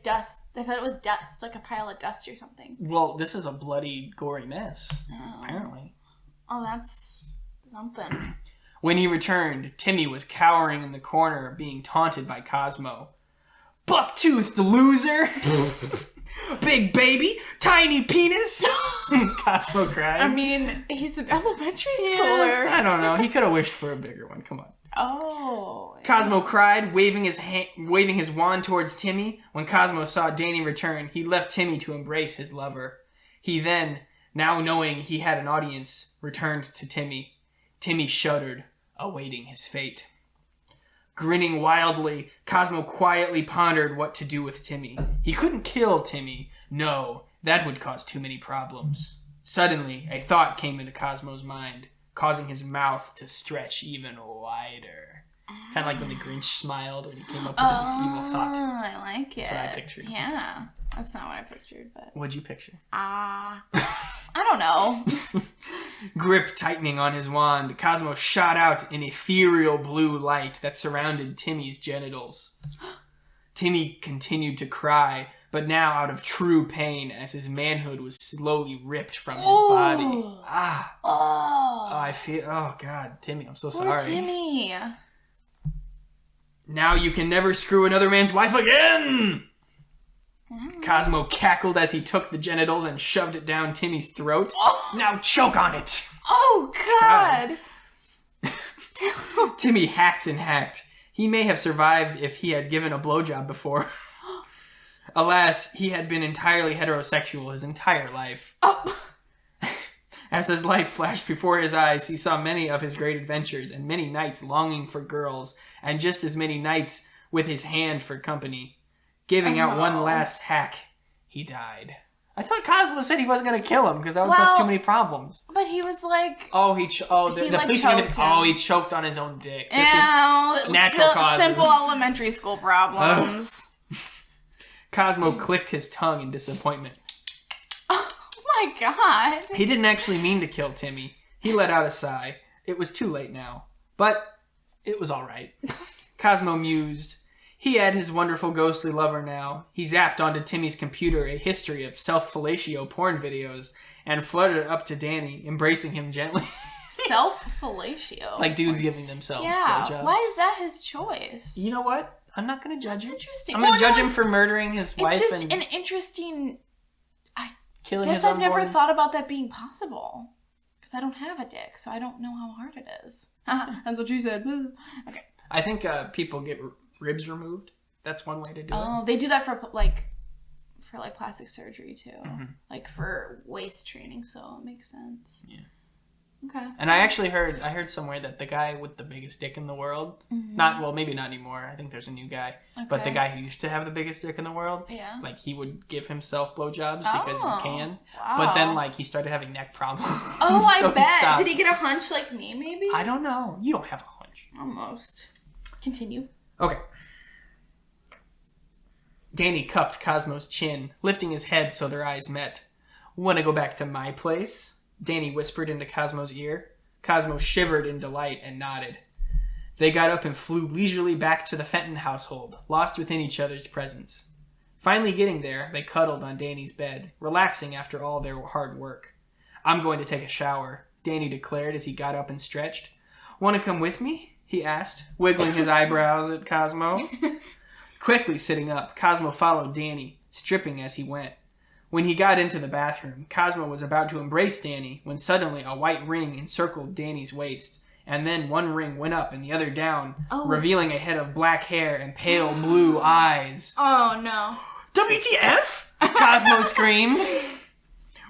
S2: dust. I thought it was dust, like a pile of dust or something.
S1: Well, this is a bloody, gory mess, apparently.
S2: Oh, that's something.
S1: When he returned, Timmy was cowering in the corner, being taunted by Cosmo. "Buck-toothed loser! Big baby! Tiny penis!" Cosmo cried.
S2: I mean, he's an elementary schooler.
S1: I don't know. He could have wished for a bigger one. Come on.
S2: Oh.
S1: Cosmo cried, waving his wand towards Timmy. When Cosmo saw Danny return, he left Timmy to embrace his lover. He then, now knowing he had an audience, returned to Timmy. Timmy shuddered, awaiting his fate. Grinning wildly, Cosmo quietly pondered what to do with Timmy. He couldn't kill Timmy. No, that would cause too many problems. Suddenly, a thought came into Cosmo's mind, causing his mouth to stretch even wider. Kind of like when the Grinch smiled when he came up with this evil thought.
S2: I like it.
S1: That's what I pictured.
S2: Yeah. That's not what I pictured, but...
S1: What'd you picture?
S2: I don't know.
S1: Grip tightening on his wand, Cosmo shot out an ethereal blue light that surrounded Timmy's genitals. Timmy continued to cry, but now out of true pain as his manhood was slowly ripped from his body. I feel... Oh, God. Timmy, I'm so sorry.
S2: Poor Timmy.
S1: Now you can never screw another man's wife again! Cosmo cackled as he took the genitals and shoved it down Timmy's throat. Now choke on it!
S2: Oh, God!
S1: Timmy hacked and hacked. He may have survived if he had given a blowjob before. Alas, he had been entirely heterosexual his entire life. As his life flashed before his eyes, he saw many of his great adventures and many nights longing for girls, and just as many nights with his hand for company. Giving out one last hack, he died. I thought Cosmo said he wasn't going to kill him because that would cause too many problems.
S2: But he was like...
S1: the police are going to... he choked on his own dick. This is natural causes.
S2: Simple elementary school problems.
S1: Cosmo clicked his tongue in disappointment.
S2: Oh my God.
S1: He didn't actually mean to kill Timmy. He let out a sigh. It was too late now. But it was all right. Cosmo mused. He had his wonderful ghostly lover now. He zapped onto Timmy's computer a history of self-fellatio porn videos and fluttered up to Danny, embracing him gently.
S2: Self-fellatio?
S1: Like dudes giving themselves blowjobs.
S2: Why is that his choice?
S1: You know what? I'm not going to judge him.
S2: Interesting.
S1: I'm going to judge him for murdering his wife.
S2: It's just an interesting...
S1: Killing
S2: I
S1: his
S2: guess
S1: own
S2: I've never
S1: boy.
S2: thought about that being possible. Because I don't have a dick, so I don't know how hard it is. That's what you said. Okay.
S1: I think people get ribs removed. That's one way to do it.
S2: Oh, they do that for plastic surgery too. Mm-hmm. Like for waist training, so it makes sense.
S1: Yeah.
S2: Okay.
S1: And I actually heard somewhere that the guy with the biggest dick in the world, maybe not anymore. I think there's a new guy. Okay. But the guy who used to have the biggest dick in the world, like he would give himself blowjobs because he can. Wow. But then like he started having neck problems.
S2: Oh, I bet. Did he get a hunch like me, maybe?
S1: I don't know. You don't have a hunch.
S2: Almost. Continue.
S1: Okay. Danny cupped Cosmo's chin, lifting his head so their eyes met. Want to go back to my place? Danny whispered into Cosmo's ear. Cosmo shivered in delight and nodded. They got up and flew leisurely back to the Fenton household, lost within each other's presence. Finally getting there, they cuddled on Danny's bed, relaxing after all their hard work. I'm going to take a shower, Danny declared as he got up and stretched. Want to come with me? He asked, wiggling his eyebrows at Cosmo. Quickly sitting up, Cosmo followed Danny, stripping as he went. When he got into the bathroom, Cosmo was about to embrace Danny when suddenly a white ring encircled Danny's waist, and then one ring went up and the other down, revealing a head of black hair and pale blue eyes.
S2: Oh, no.
S1: WTF? Cosmo screamed.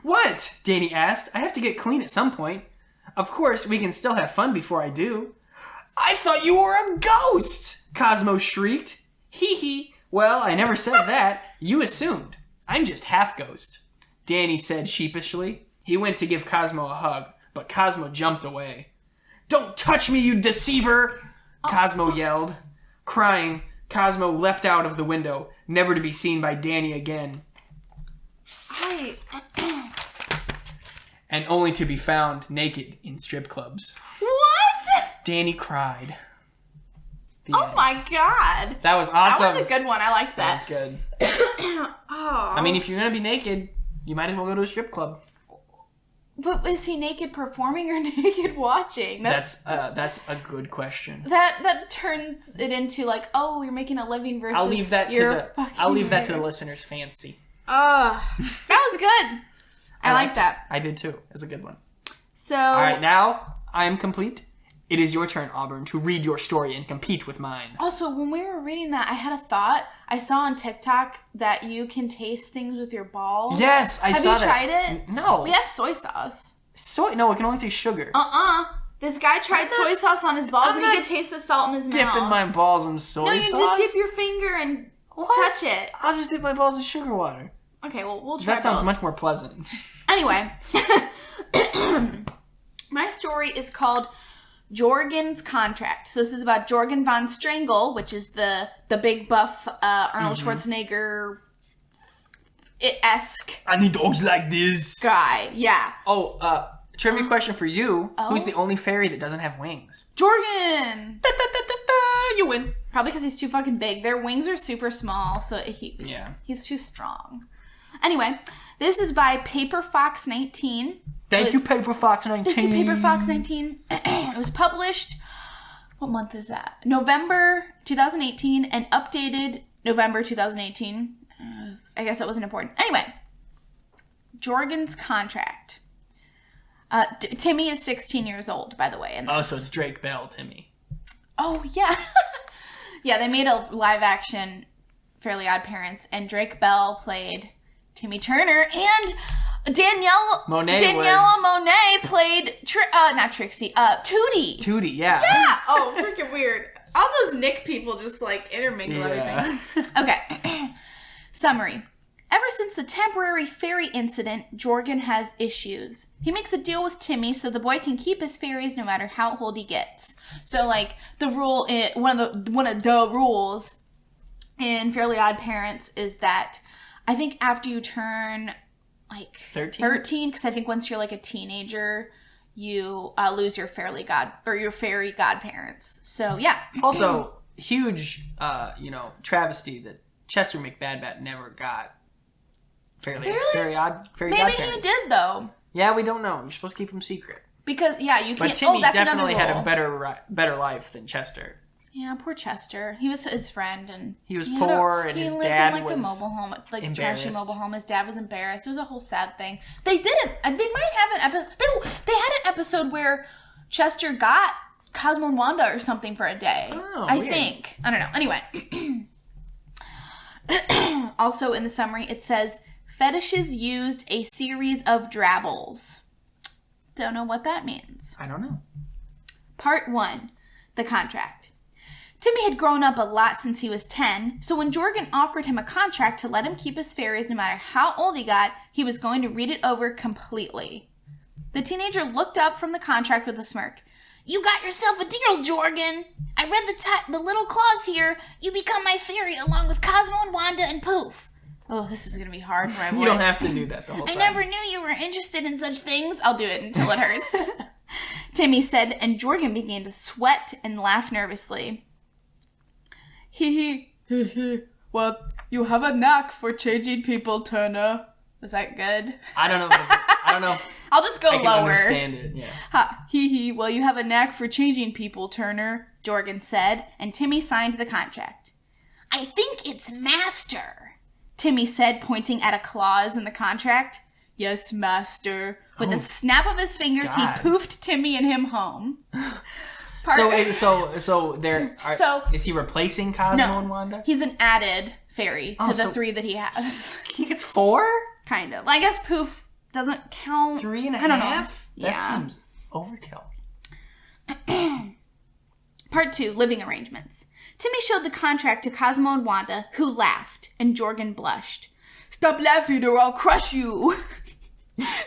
S1: What? Danny asked. I have to get clean at some point. Of course, we can still have fun before I do. I thought you were a ghost! Cosmo shrieked. Hee hee. Well, I never said that. You assumed. I'm just half ghost, Danny said sheepishly. He went to give Cosmo a hug, but Cosmo jumped away. Don't touch me, you deceiver! Cosmo yelled. Crying, Cosmo leapt out of the window, never to be seen by Danny again. And only to be found naked in strip clubs.
S2: What?
S1: Danny cried.
S2: Oh my god.
S1: That was awesome.
S2: That was a good one. I liked that.
S1: That was good. I mean, if you're going to be naked, you might as well go to a strip club.
S2: But is he naked performing or naked watching?
S1: That's a good question.
S2: That turns it into like, oh, you're making a living versus
S1: I'll leave that to the listener's fancy.
S2: That was good. I like that.
S1: I did too. It was a good one.
S2: So,
S1: all right, now I am complete. It is your turn, Auburn, to read your story and compete with mine.
S2: Also, when we were reading that, I had a thought. I saw on TikTok that you can taste things with your balls.
S1: Yes, I saw that.
S2: Have you tried it?
S1: No.
S2: We have soy sauce.
S1: No, it can only taste sugar.
S2: This guy tried soy sauce on his balls and he could taste the salt in his mouth.
S1: Dipping my balls in soy sauce?
S2: No, you just dip your finger and touch it.
S1: I'll just dip my balls in sugar water.
S2: Okay, well, we'll try
S1: That sounds much more pleasant.
S2: Anyway. My story is called Jorgen's Contract. So this is about Jorgen von Strangle, which is the big buff Arnold Schwarzenegger-esque.
S1: I need dogs like this.
S2: Guy, yeah.
S1: Oh, trivia question for you. Who's the only fairy that doesn't have wings?
S2: Jorgen!
S1: You win.
S2: Probably because he's too fucking big. Their wings are super small, so he's too strong. Anyway, this is by Paper Fox 19.
S1: Thank you, Paper Fox 19.
S2: Thank you, Paper Fox 19. It was published, what month is that? November 2018 and updated November 2018. I guess that wasn't important. Anyway, Jorgen's Contract. Timmy is 16 years old, by the way.
S1: So it's Drake Bell, Timmy.
S2: Oh, yeah. Yeah, they made a live action Fairly Oddparents, and Drake Bell played Timmy Turner, and Danielle Monet played not Trixie, Tootie.
S1: Tootie, yeah.
S2: Yeah. Oh, freaking weird. All those Nick people just like intermingle everything. Okay. Summary. Ever since the temporary fairy incident, Jorgen has issues. He makes a deal with Timmy so the boy can keep his fairies no matter how old he gets. So, like, the rule, one of the rules in Fairly Oddparents is that I think after you turn like 13, because I think once you're like a teenager, you lose your fairy godparents. So yeah.
S1: Also, huge, travesty that Chester McBadbat never got fairy godparents.
S2: Maybe he did though.
S1: Yeah, we don't know. You're supposed to keep them secret.
S2: Because you can't.
S1: But Timmy definitely had a better life than Chester.
S2: Yeah, poor Chester. He was his friend, and
S1: he was poor, and his dad was
S2: a mobile home, like
S1: embarrassed.
S2: Trashy mobile home. His dad was embarrassed. It was a whole sad thing. They might have an episode. They had an episode where Chester got Cosmo and Wanda or something for a day.
S1: Oh,
S2: I
S1: weird.
S2: think. I don't know. Anyway, also in the summary it says fetishes used a series of drabbles. Don't know what that means.
S1: I don't know.
S2: Part 1. The contract. Timmy had grown up a lot since he was 10, so when Jorgen offered him a contract to let him keep his fairies no matter how old he got, he was going to read it over completely. The teenager looked up from the contract with a smirk. You got yourself a deal, Jorgen. I read the little clause here. You become my fairy along with Cosmo and Wanda and Poof. Oh, this is going to be hard for my voice.
S1: You don't have to do that the whole time.
S2: I never knew you were interested in such things. I'll do it until it hurts. Timmy said, and Jorgen began to sweat and laugh nervously. Hee hee. Well, you have a knack for changing people, Turner. Was that good?
S1: I don't know.
S2: I'll just go
S1: I can
S2: lower.
S1: Understand it. Yeah.
S2: Ha, hee hee. Well, you have a knack for changing people, Turner, Jorgen said, and Timmy signed the contract. I think it's master, Timmy said, pointing at a clause in the contract. Yes, master. With a snap of his fingers,
S1: God.
S2: he poofed Timmy and him home.
S1: Is he replacing Cosmo and Wanda?
S2: He's an added fairy to the 3 that he has.
S1: He gets 4?
S2: Kind of. I guess Poof doesn't count.
S1: 3.5?
S2: I don't know.
S1: That
S2: Yeah.
S1: seems overkill.
S2: Part 2, living arrangements. Timmy showed the contract to Cosmo and Wanda, who laughed, and Jorgen blushed. Stop laughing or I'll crush you.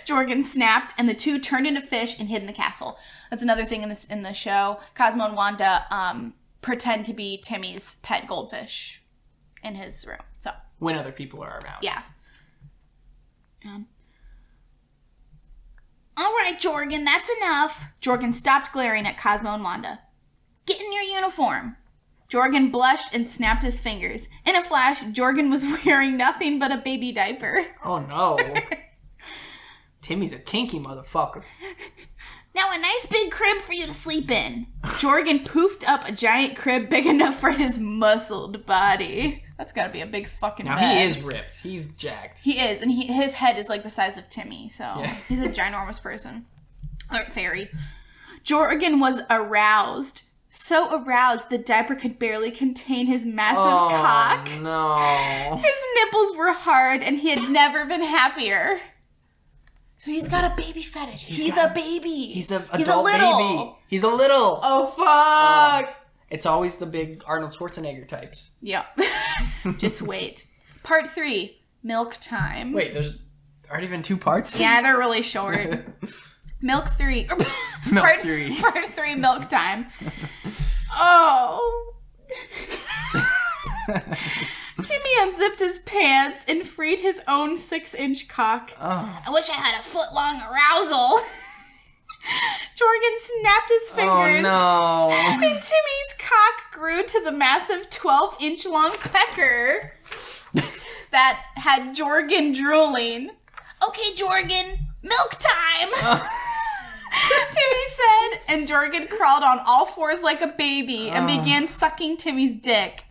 S2: Jorgen snapped, and the two turned into fish and hid in the castle. That's another thing in the show. Cosmo and Wanda pretend to be Timmy's pet goldfish in his room. So
S1: when other people are around.
S2: Yeah. All right, Jorgen, that's enough. Jorgen stopped glaring at Cosmo and Wanda. Get in your uniform. Jorgen blushed and snapped his fingers. In a flash, Jorgen was wearing nothing but a baby diaper.
S1: Oh, no. Timmy's a kinky motherfucker.
S2: Now a nice big crib for you to sleep in. Jorgen poofed up a giant crib big enough for his muscled body. That's gotta be a big fucking bed.
S1: Now he is ripped. He's jacked.
S2: He is, and his head is like the size of Timmy, so
S1: yeah.
S2: He's a ginormous person. Or fairy. Jorgen was aroused. So aroused, the diaper could barely contain his massive cock.
S1: No.
S2: His nipples were hard, and he had never been happier. So he's got a baby fetish. He's a baby.
S1: He's an adult baby. He's a little.
S2: Oh, fuck.
S1: It's always the big Arnold Schwarzenegger types.
S2: Yeah. Just wait. Part 3, milk time.
S1: Wait, aren't even 2 parts?
S2: Yeah, they're really short. Milk 3.
S1: Milk 3.
S2: Part 3, milk time. Oh. Timmy unzipped his pants and freed his own 6-inch cock.
S1: Oh.
S2: I wish I had a foot-long arousal. Jorgen snapped his fingers.
S1: Oh, no.
S2: And Timmy's cock grew to the massive 12-inch long pecker that had Jorgen drooling. Okay, Jorgen, milk time. Timmy said, and Jorgen crawled on all fours like a baby and began sucking Timmy's dick.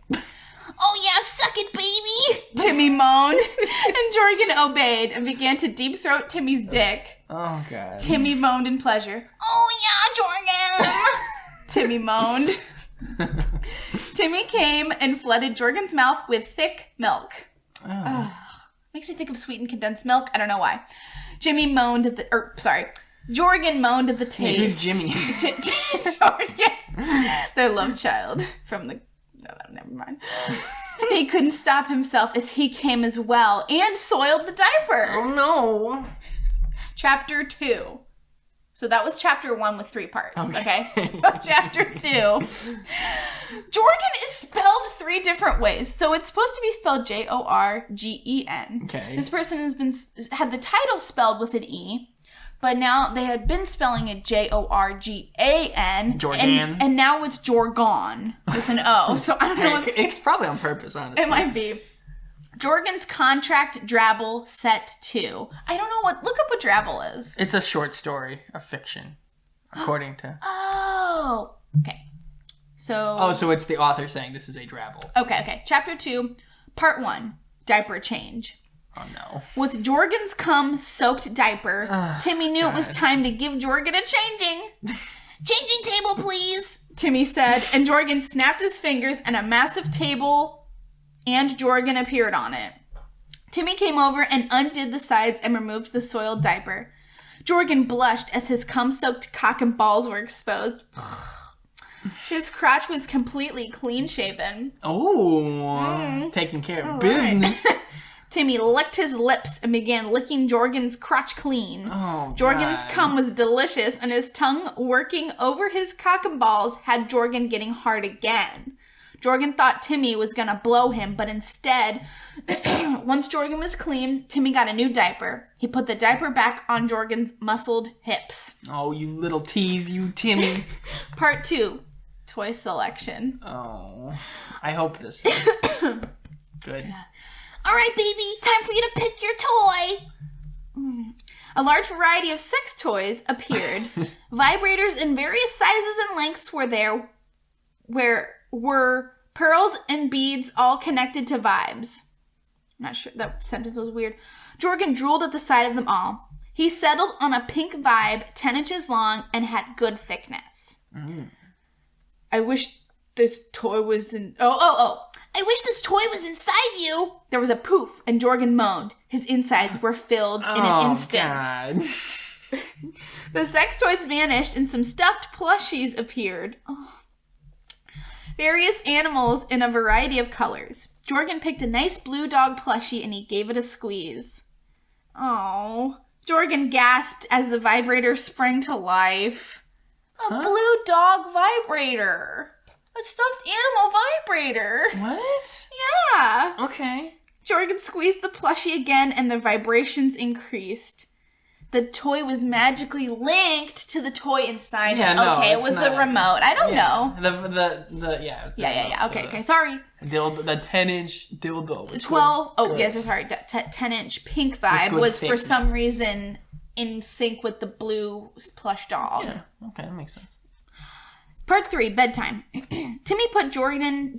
S2: Oh yeah, suck it, baby! Timmy moaned, and Jorgen obeyed and began to deep throat Timmy's dick.
S1: Oh, God.
S2: Timmy moaned in pleasure. Oh yeah, Jorgen! Timmy moaned. Timmy came and flooded Jorgen's mouth with thick milk.
S1: Oh.
S2: Makes me think of sweetened condensed milk. I don't know why. Jorgen moaned at the taste.
S1: Hey, who's Jimmy?
S2: Jorgen. Their love child from the... No, never mind. He couldn't stop himself as he came as well and soiled the diaper.
S1: Oh, no.
S2: Chapter 2. So that was chapter 1 with 3 parts, okay? Chapter 2. Jorgen is spelled 3 different ways. So it's supposed to be spelled Jorgen.
S1: Okay.
S2: This person had the title spelled with an E, but now they had been spelling it Jorgan.
S1: Jorgan.
S2: And now it's Jorgon with an O. So I don't know.
S1: It's probably on purpose, honestly.
S2: It might be. Jorgen's contract drabble set 2. I don't know look up what drabble is.
S1: It's a short story, a fiction, according to...
S2: Oh. Okay. So...
S1: Oh, so it's the author saying this is a drabble.
S2: Okay. Chapter 2, Part 1, Diaper Change.
S1: Oh, no.
S2: With Jorgen's cum-soaked diaper, Timmy knew it was time to give Jorgen a changing. Changing table, please, Timmy said, and Jorgen snapped his fingers and a massive table and Jorgen appeared on it. Timmy came over and undid the sides and removed the soiled diaper. Jorgen blushed as his cum-soaked cock and balls were exposed. His crotch was completely clean-shaven.
S1: Oh, taking care of business.
S2: Right. Timmy licked his lips and began licking Jorgen's crotch clean.
S1: Oh,
S2: Jorgen's
S1: God.
S2: cum was delicious, and his tongue working over his cock and balls had Jorgen getting hard again. Jorgen thought Timmy was going to blow him, but instead, once Jorgen was clean, Timmy got a new diaper. He put the diaper back on Jorgen's muscled hips.
S1: Oh, you little tease, you Timmy.
S2: Part 2, toy selection.
S1: Oh, I hope this is good.
S2: All right, baby, time for you to pick your toy. A large variety of sex toys appeared. Vibrators in various sizes and lengths were there, where were pearls and beads all connected to vibes. I'm not sure, that sentence was weird. Jorgen drooled at the sight of them all. He settled on a pink vibe, 10 inches long, and had good thickness. I wish this toy was in... Oh. I wish this toy was inside you. There was a poof, and Jorgen moaned. His insides were filled in an instant. God. The sex toys vanished, and some stuffed plushies appeared. Oh. Various animals in a variety of colors. Jorgen picked a nice blue dog plushie, and he gave it a squeeze. Oh. Jorgen gasped as the vibrator sprang to life. A blue dog vibrator. A stuffed animal vibrator.
S1: What?
S2: Yeah.
S1: Okay.
S2: Jorgen squeezed the plushie again, and the vibrations increased. The toy was magically linked to the toy inside.
S1: Yeah, no,
S2: okay, it was the remote. I don't know.
S1: Yeah.
S2: Okay, sorry.
S1: The 10-inch dildo.
S2: 12. Oh, yes, sorry. 10-inch pink vibe was for some reason in sync with the blue plush dog.
S1: Yeah. Okay, that makes sense.
S2: Part 3, bedtime. Timmy put Jordan.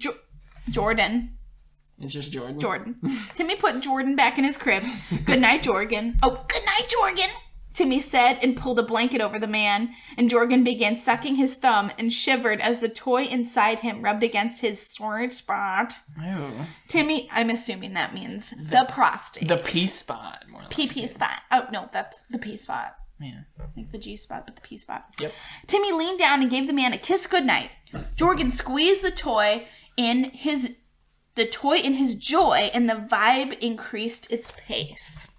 S1: It's just Jordan.
S2: Timmy put Jordan back in his crib. Good night, Jorgen. Oh, good night, Jorgen, Timmy said and pulled a blanket over the man. And Jorgen began sucking his thumb and shivered as the toy inside him rubbed against his sore spot.
S1: Ew.
S2: Timmy, I'm assuming that means the prostate.
S1: The P spot.
S2: PP spot. Oh, no, that's the P spot.
S1: Yeah.
S2: Like the G spot, but the P spot.
S1: Yep.
S2: Timmy leaned down and gave the man a kiss goodnight. Jorgen squeezed the toy in his joy, and the vibe increased its pace.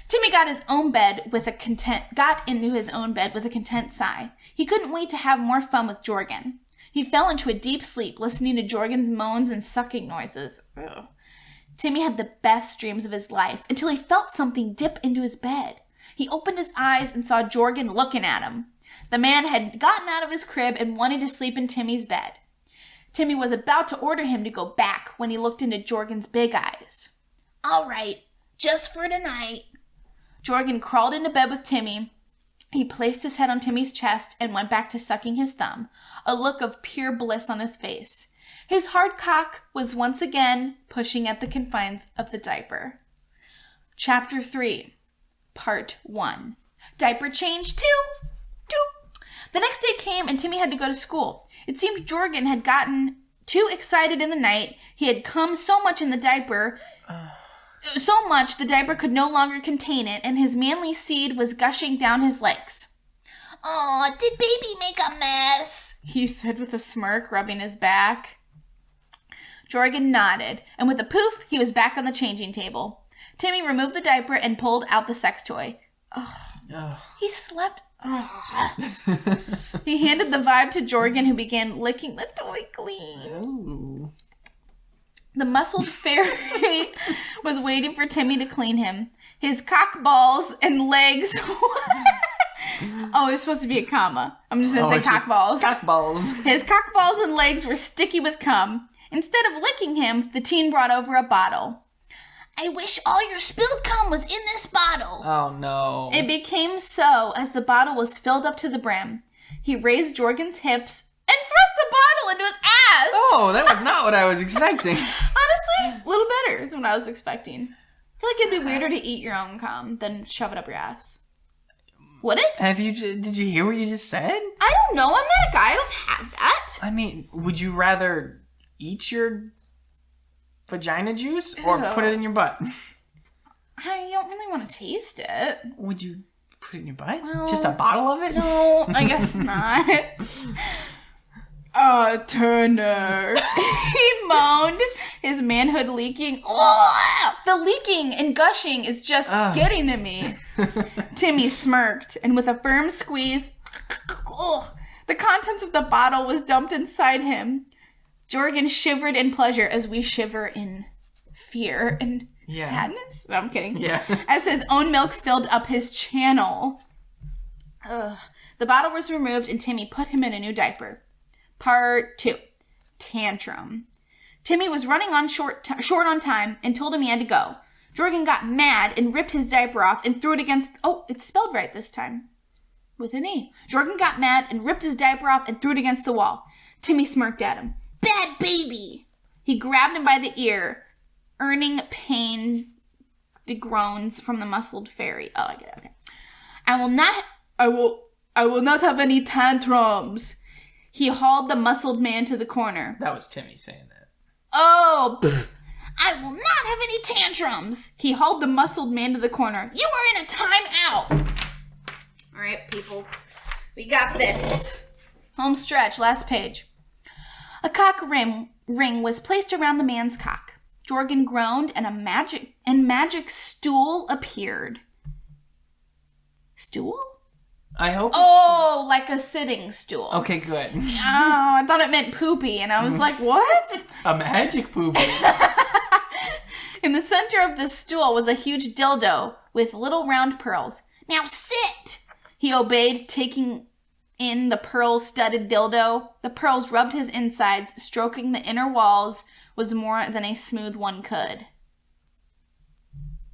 S2: Timmy got into his own bed with a content sigh. He couldn't wait to have more fun with Jorgen. He fell into a deep sleep, listening to Jorgen's moans and sucking noises. Ugh. Timmy had the best dreams of his life until he felt something dip into his bed. He opened his eyes and saw Jorgen looking at him. The man had gotten out of his crib and wanted to sleep in Timmy's bed. Timmy was about to order him to go back when he looked into Jorgen's big eyes. All right, just for tonight. Jorgen crawled into bed with Timmy. He placed his head on Timmy's chest and went back to sucking his thumb, a look of pure bliss on his face. His hard cock was once again pushing at the confines of the diaper. Chapter 3, Part 1. Diaper change 2. The next day came and Timmy had to go to school. It seemed Jorgen had gotten too excited in the night. He had come so much in the diaper, so much the diaper could no longer contain it, and his manly seed was gushing down his legs. "Aw, did baby make a mess?" he said with a smirk, rubbing his back. Jorgen nodded, and with a poof, he was back on the changing table. Timmy removed the diaper and pulled out the sex toy. He slept. He handed the vibe to Jorgen, who began licking the toy clean.
S1: Ooh.
S2: The muscled fairy was waiting for Timmy to clean him. His cock balls and legs. Oh, it's supposed to be a comma. I'm just going to say cock balls.
S1: Cock balls.
S2: His cock balls and legs were sticky with cum. Instead of licking him, the teen brought over a bottle. "I wish all your spilled cum was in this bottle."
S1: Oh, no.
S2: It became so as the bottle was filled up to the brim. He raised Jorgen's hips and thrust the bottle into his ass.
S1: Oh, that was not what I was expecting.
S2: Honestly, a little better than what I was expecting. I feel like it'd be weirder to eat your own cum than shove it up your ass. Would it?
S1: Did you hear what you just said?
S2: I don't know. I'm not a guy. I don't have that.
S1: I mean, would you rather eat your vagina juice or put it in your butt?
S2: I don't really want to taste it.
S1: Would you Put it in your butt?
S2: Well,
S1: just a bottle of it?
S2: No, I guess not. Turner. He moaned, his manhood leaking. Oh, the leaking and gushing is just getting to me. Timmy smirked, and with a firm squeeze, the contents of the bottle was dumped inside him. Jorgen shivered in pleasure as we shiver in fear and sadness. No, I'm kidding.
S1: Yeah.
S2: As his own milk filled up his channel. The bottle was removed, and Timmy put him in a new diaper. Part 2. Tantrum. Timmy was running on short on time and told him he had to go. Jorgen got mad and ripped his diaper off and threw it against... Oh, it's spelled right this time. With an E. Jorgen got mad and ripped his diaper off and threw it against the wall. Timmy smirked at him. Bad baby! He grabbed him by the ear, earning pain groans from the muscled fairy. Oh, I get it. Okay. I will not have any tantrums. He hauled the muscled man to the corner.
S1: That was Timmy saying that.
S2: Oh, I will not have any tantrums. He hauled the muscled man to the corner. You are in a timeout. All right, people. We got this. Home stretch, last page. A cock ring was placed around the man's cock. Jorgen groaned, and a magic stool appeared. Stool?
S1: I hope
S2: it's... like a sitting stool.
S1: Okay, good.
S2: Oh, I thought it meant poopy, and I was like, what?
S1: A magic poopy.
S2: In the center of the stool was a huge dildo with little round pearls. Now sit! He obeyed, taking in the pearl-studded dildo. The pearls rubbed his insides, stroking the inner walls was more than a smooth one could.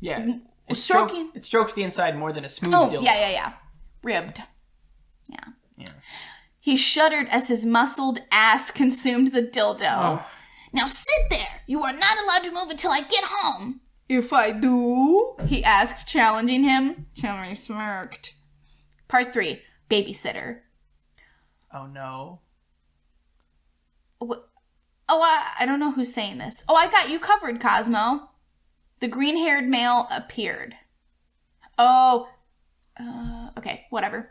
S1: Yeah. It stroked the inside more than a smooth dildo.
S2: Yeah. Ribbed. Yeah. He shuddered as his muscled ass consumed the dildo. Oh. Now sit there. You are not allowed to move until I get home. If I do? He asked, challenging him. Timmy smirked. Part 3. Babysitter.
S1: Oh, no.
S2: I don't know who's saying this. Oh, I got you covered, Cosmo. The green-haired male appeared. Okay, whatever.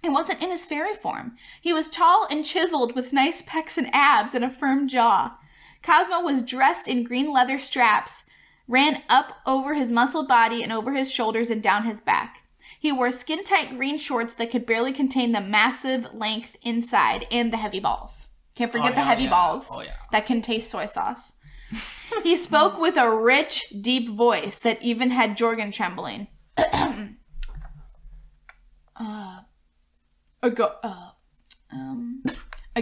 S2: It wasn't in his fairy form. He was tall and chiseled with nice pecs and abs and a firm jaw. Cosmo was dressed in green leather straps, ran up over his muscled body and over his shoulders and down his back. He wore skin-tight green shorts that could barely contain the massive length inside and the heavy balls. Can't forget the heavy balls that can taste soy sauce. He spoke with a rich, deep voice that even had Jorgen trembling. I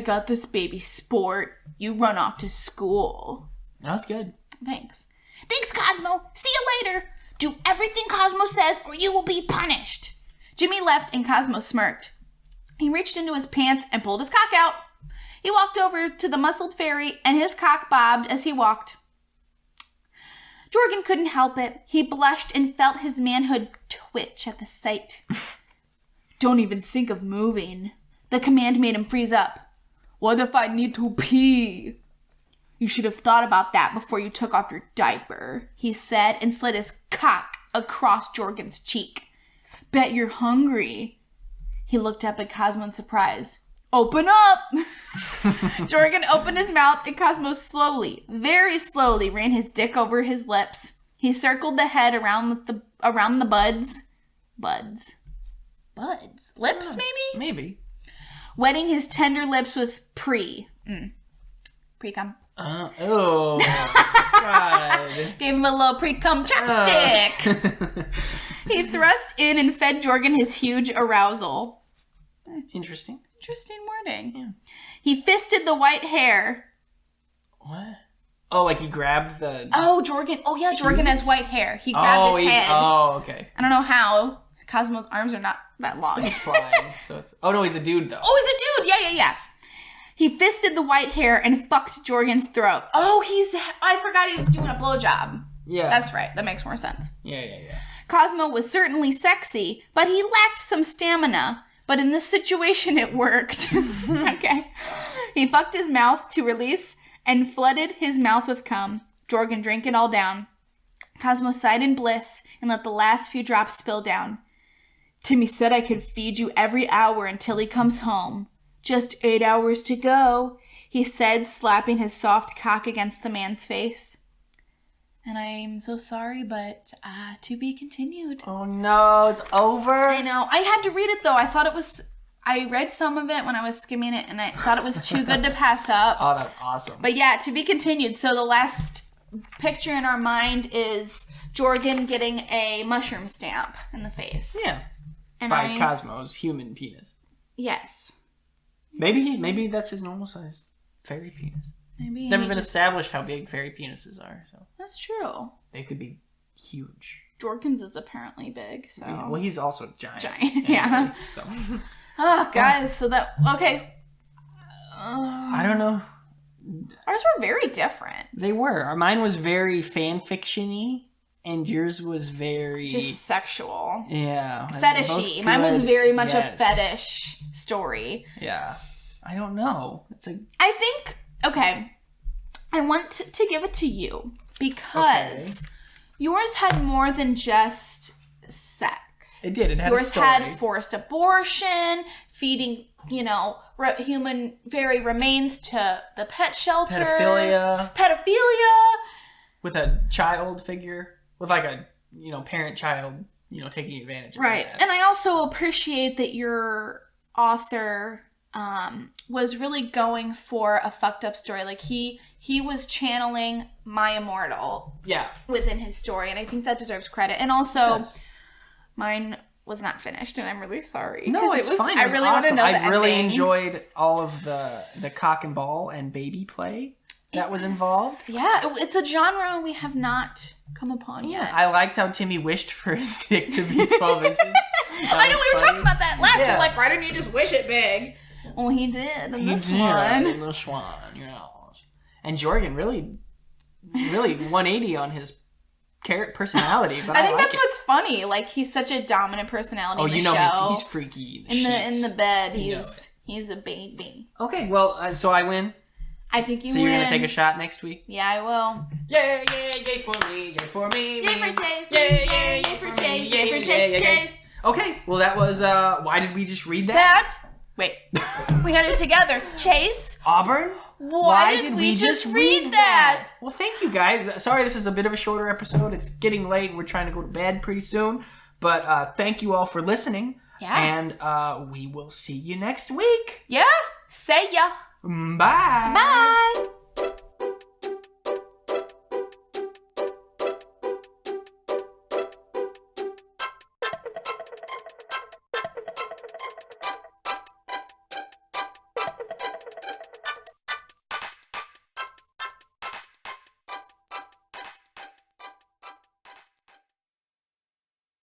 S2: got this baby sport. You run off to school.
S1: That's good.
S2: Thanks, Cosmo. See you later. Do everything Cosmo says or you will be punished. Jimmy left and Cosmo smirked. He reached into his pants and pulled his cock out. He walked over to the muscled fairy and his cock bobbed as he walked. Jorgen couldn't help it. He blushed and felt his manhood twitch at the sight. Don't even think of moving. The command made him freeze up. What if I need to pee? You should have thought about that before you took off your diaper, he said and slid his cock across Jorgen's cheek. Bet you're hungry. He looked up at Cosmo in surprise. Open up! Jorgen opened his mouth and Cosmo slowly, very slowly, ran his dick over his lips. He circled the head around the buds. Buds? Lips, maybe?
S1: Maybe.
S2: Wetting his tender lips with pre-cum.
S1: Oh, God.
S2: Gave him a little pre-cum chopstick. He thrust in and fed Jorgen his huge arousal.
S1: Interesting
S2: wording.
S1: Yeah.
S2: He fisted the white hair.
S1: What? Oh, like he grabbed the...
S2: Oh, Jorgen. Oh, yeah, Jorgen has white hair. He grabbed his head.
S1: Oh, okay.
S2: I don't know how. Cosmo's arms are not that long.
S1: He's flying, so it's... Oh, no, he's a dude, though.
S2: Oh, he's a dude. Yeah. He fisted the white hair and fucked Jorgen's throat. Oh, I forgot he was doing a blowjob.
S1: Yeah.
S2: That's right. That makes more sense.
S1: Yeah.
S2: Cosmo was certainly sexy, but he lacked some stamina. But in this situation, it worked. Okay. He fucked his mouth to release and flooded his mouth with cum. Jorgen drank it all down. Cosmo sighed in bliss and let the last few drops spill down. Timmy said I could feed you every hour until he comes home. Just 8 hours to go, he said, slapping his soft cock against the man's face. And I'm so sorry, but to be continued.
S1: Oh no, it's over.
S2: I know. I had to read it though. I read some of it when I was skimming it, and I thought it was too good to pass up.
S1: Oh, that's awesome.
S2: But yeah, to be continued. So the last picture in our mind is Jorgen getting a mushroom stamp in the face.
S1: Yeah.
S2: And
S1: by Cosmo's human penis.
S2: Yes.
S1: Maybe that's his normal size fairy penis.
S2: Maybe
S1: it's never been established how big fairy penises are. So
S2: that's true.
S1: They could be huge.
S2: Jorgen's is apparently big, so.
S1: Yeah, well, he's also giant.
S2: Yeah.
S1: So.
S2: Oh, guys, so that, okay.
S1: I don't know.
S2: Ours were very different.
S1: They were. Mine was very fan-fiction-y, and yours was very...
S2: just sexual.
S1: Yeah.
S2: Fetishy. Mine was very much a fetish story.
S1: Yeah. I don't know.
S2: I think, okay, I want to give it to you, because yours had more than just sex.
S1: It did. It had
S2: yours
S1: a story.
S2: had forced abortion, feeding, human fairy remains to the pet shelter. Pedophilia.
S1: With a child figure. With like a, parent-child, taking advantage of
S2: right.
S1: that.
S2: And I also appreciate that your author was really going for a fucked up story. Like he was channeling my immortal within his story, and I think that deserves credit. And also mine was not finished, and I'm really sorry.
S1: No, it's fine.
S2: I really want to know the ending.
S1: I really enjoyed all of the cock and ball and baby play that was involved.
S2: Yeah, it's a genre we have not come upon yet.
S1: I liked how Timmy wished for his dick to be 12 inches.
S2: I know, we were talking about that last. We're like, why didn't you just wish it big? Well, he did in this one.
S1: In this one, And Jorgen really 180 on his personality. But
S2: I think that's what's funny. Like, he's such a dominant personality in the show.
S1: He's freaky
S2: in the bed. He's a baby.
S1: Okay, well, so I win.
S2: I think you win.
S1: So you're gonna take a shot next week?
S2: Yeah, I will.
S1: Yay for me, yay for me.
S2: Yay for Chase. Yay for Chase. Yay for Chase.
S1: Okay, well that was, why did we just read that?
S2: Wait, we had it together. Chase.
S1: Auburn?
S2: Why did we just read that?
S1: Well, thank you guys. Sorry this is a bit of a shorter episode. It's getting late. We're trying to go to bed pretty soon. But thank you all for listening.
S2: Yeah.
S1: And we will see you next week.
S2: Yeah. See ya.
S1: Bye.
S2: Bye.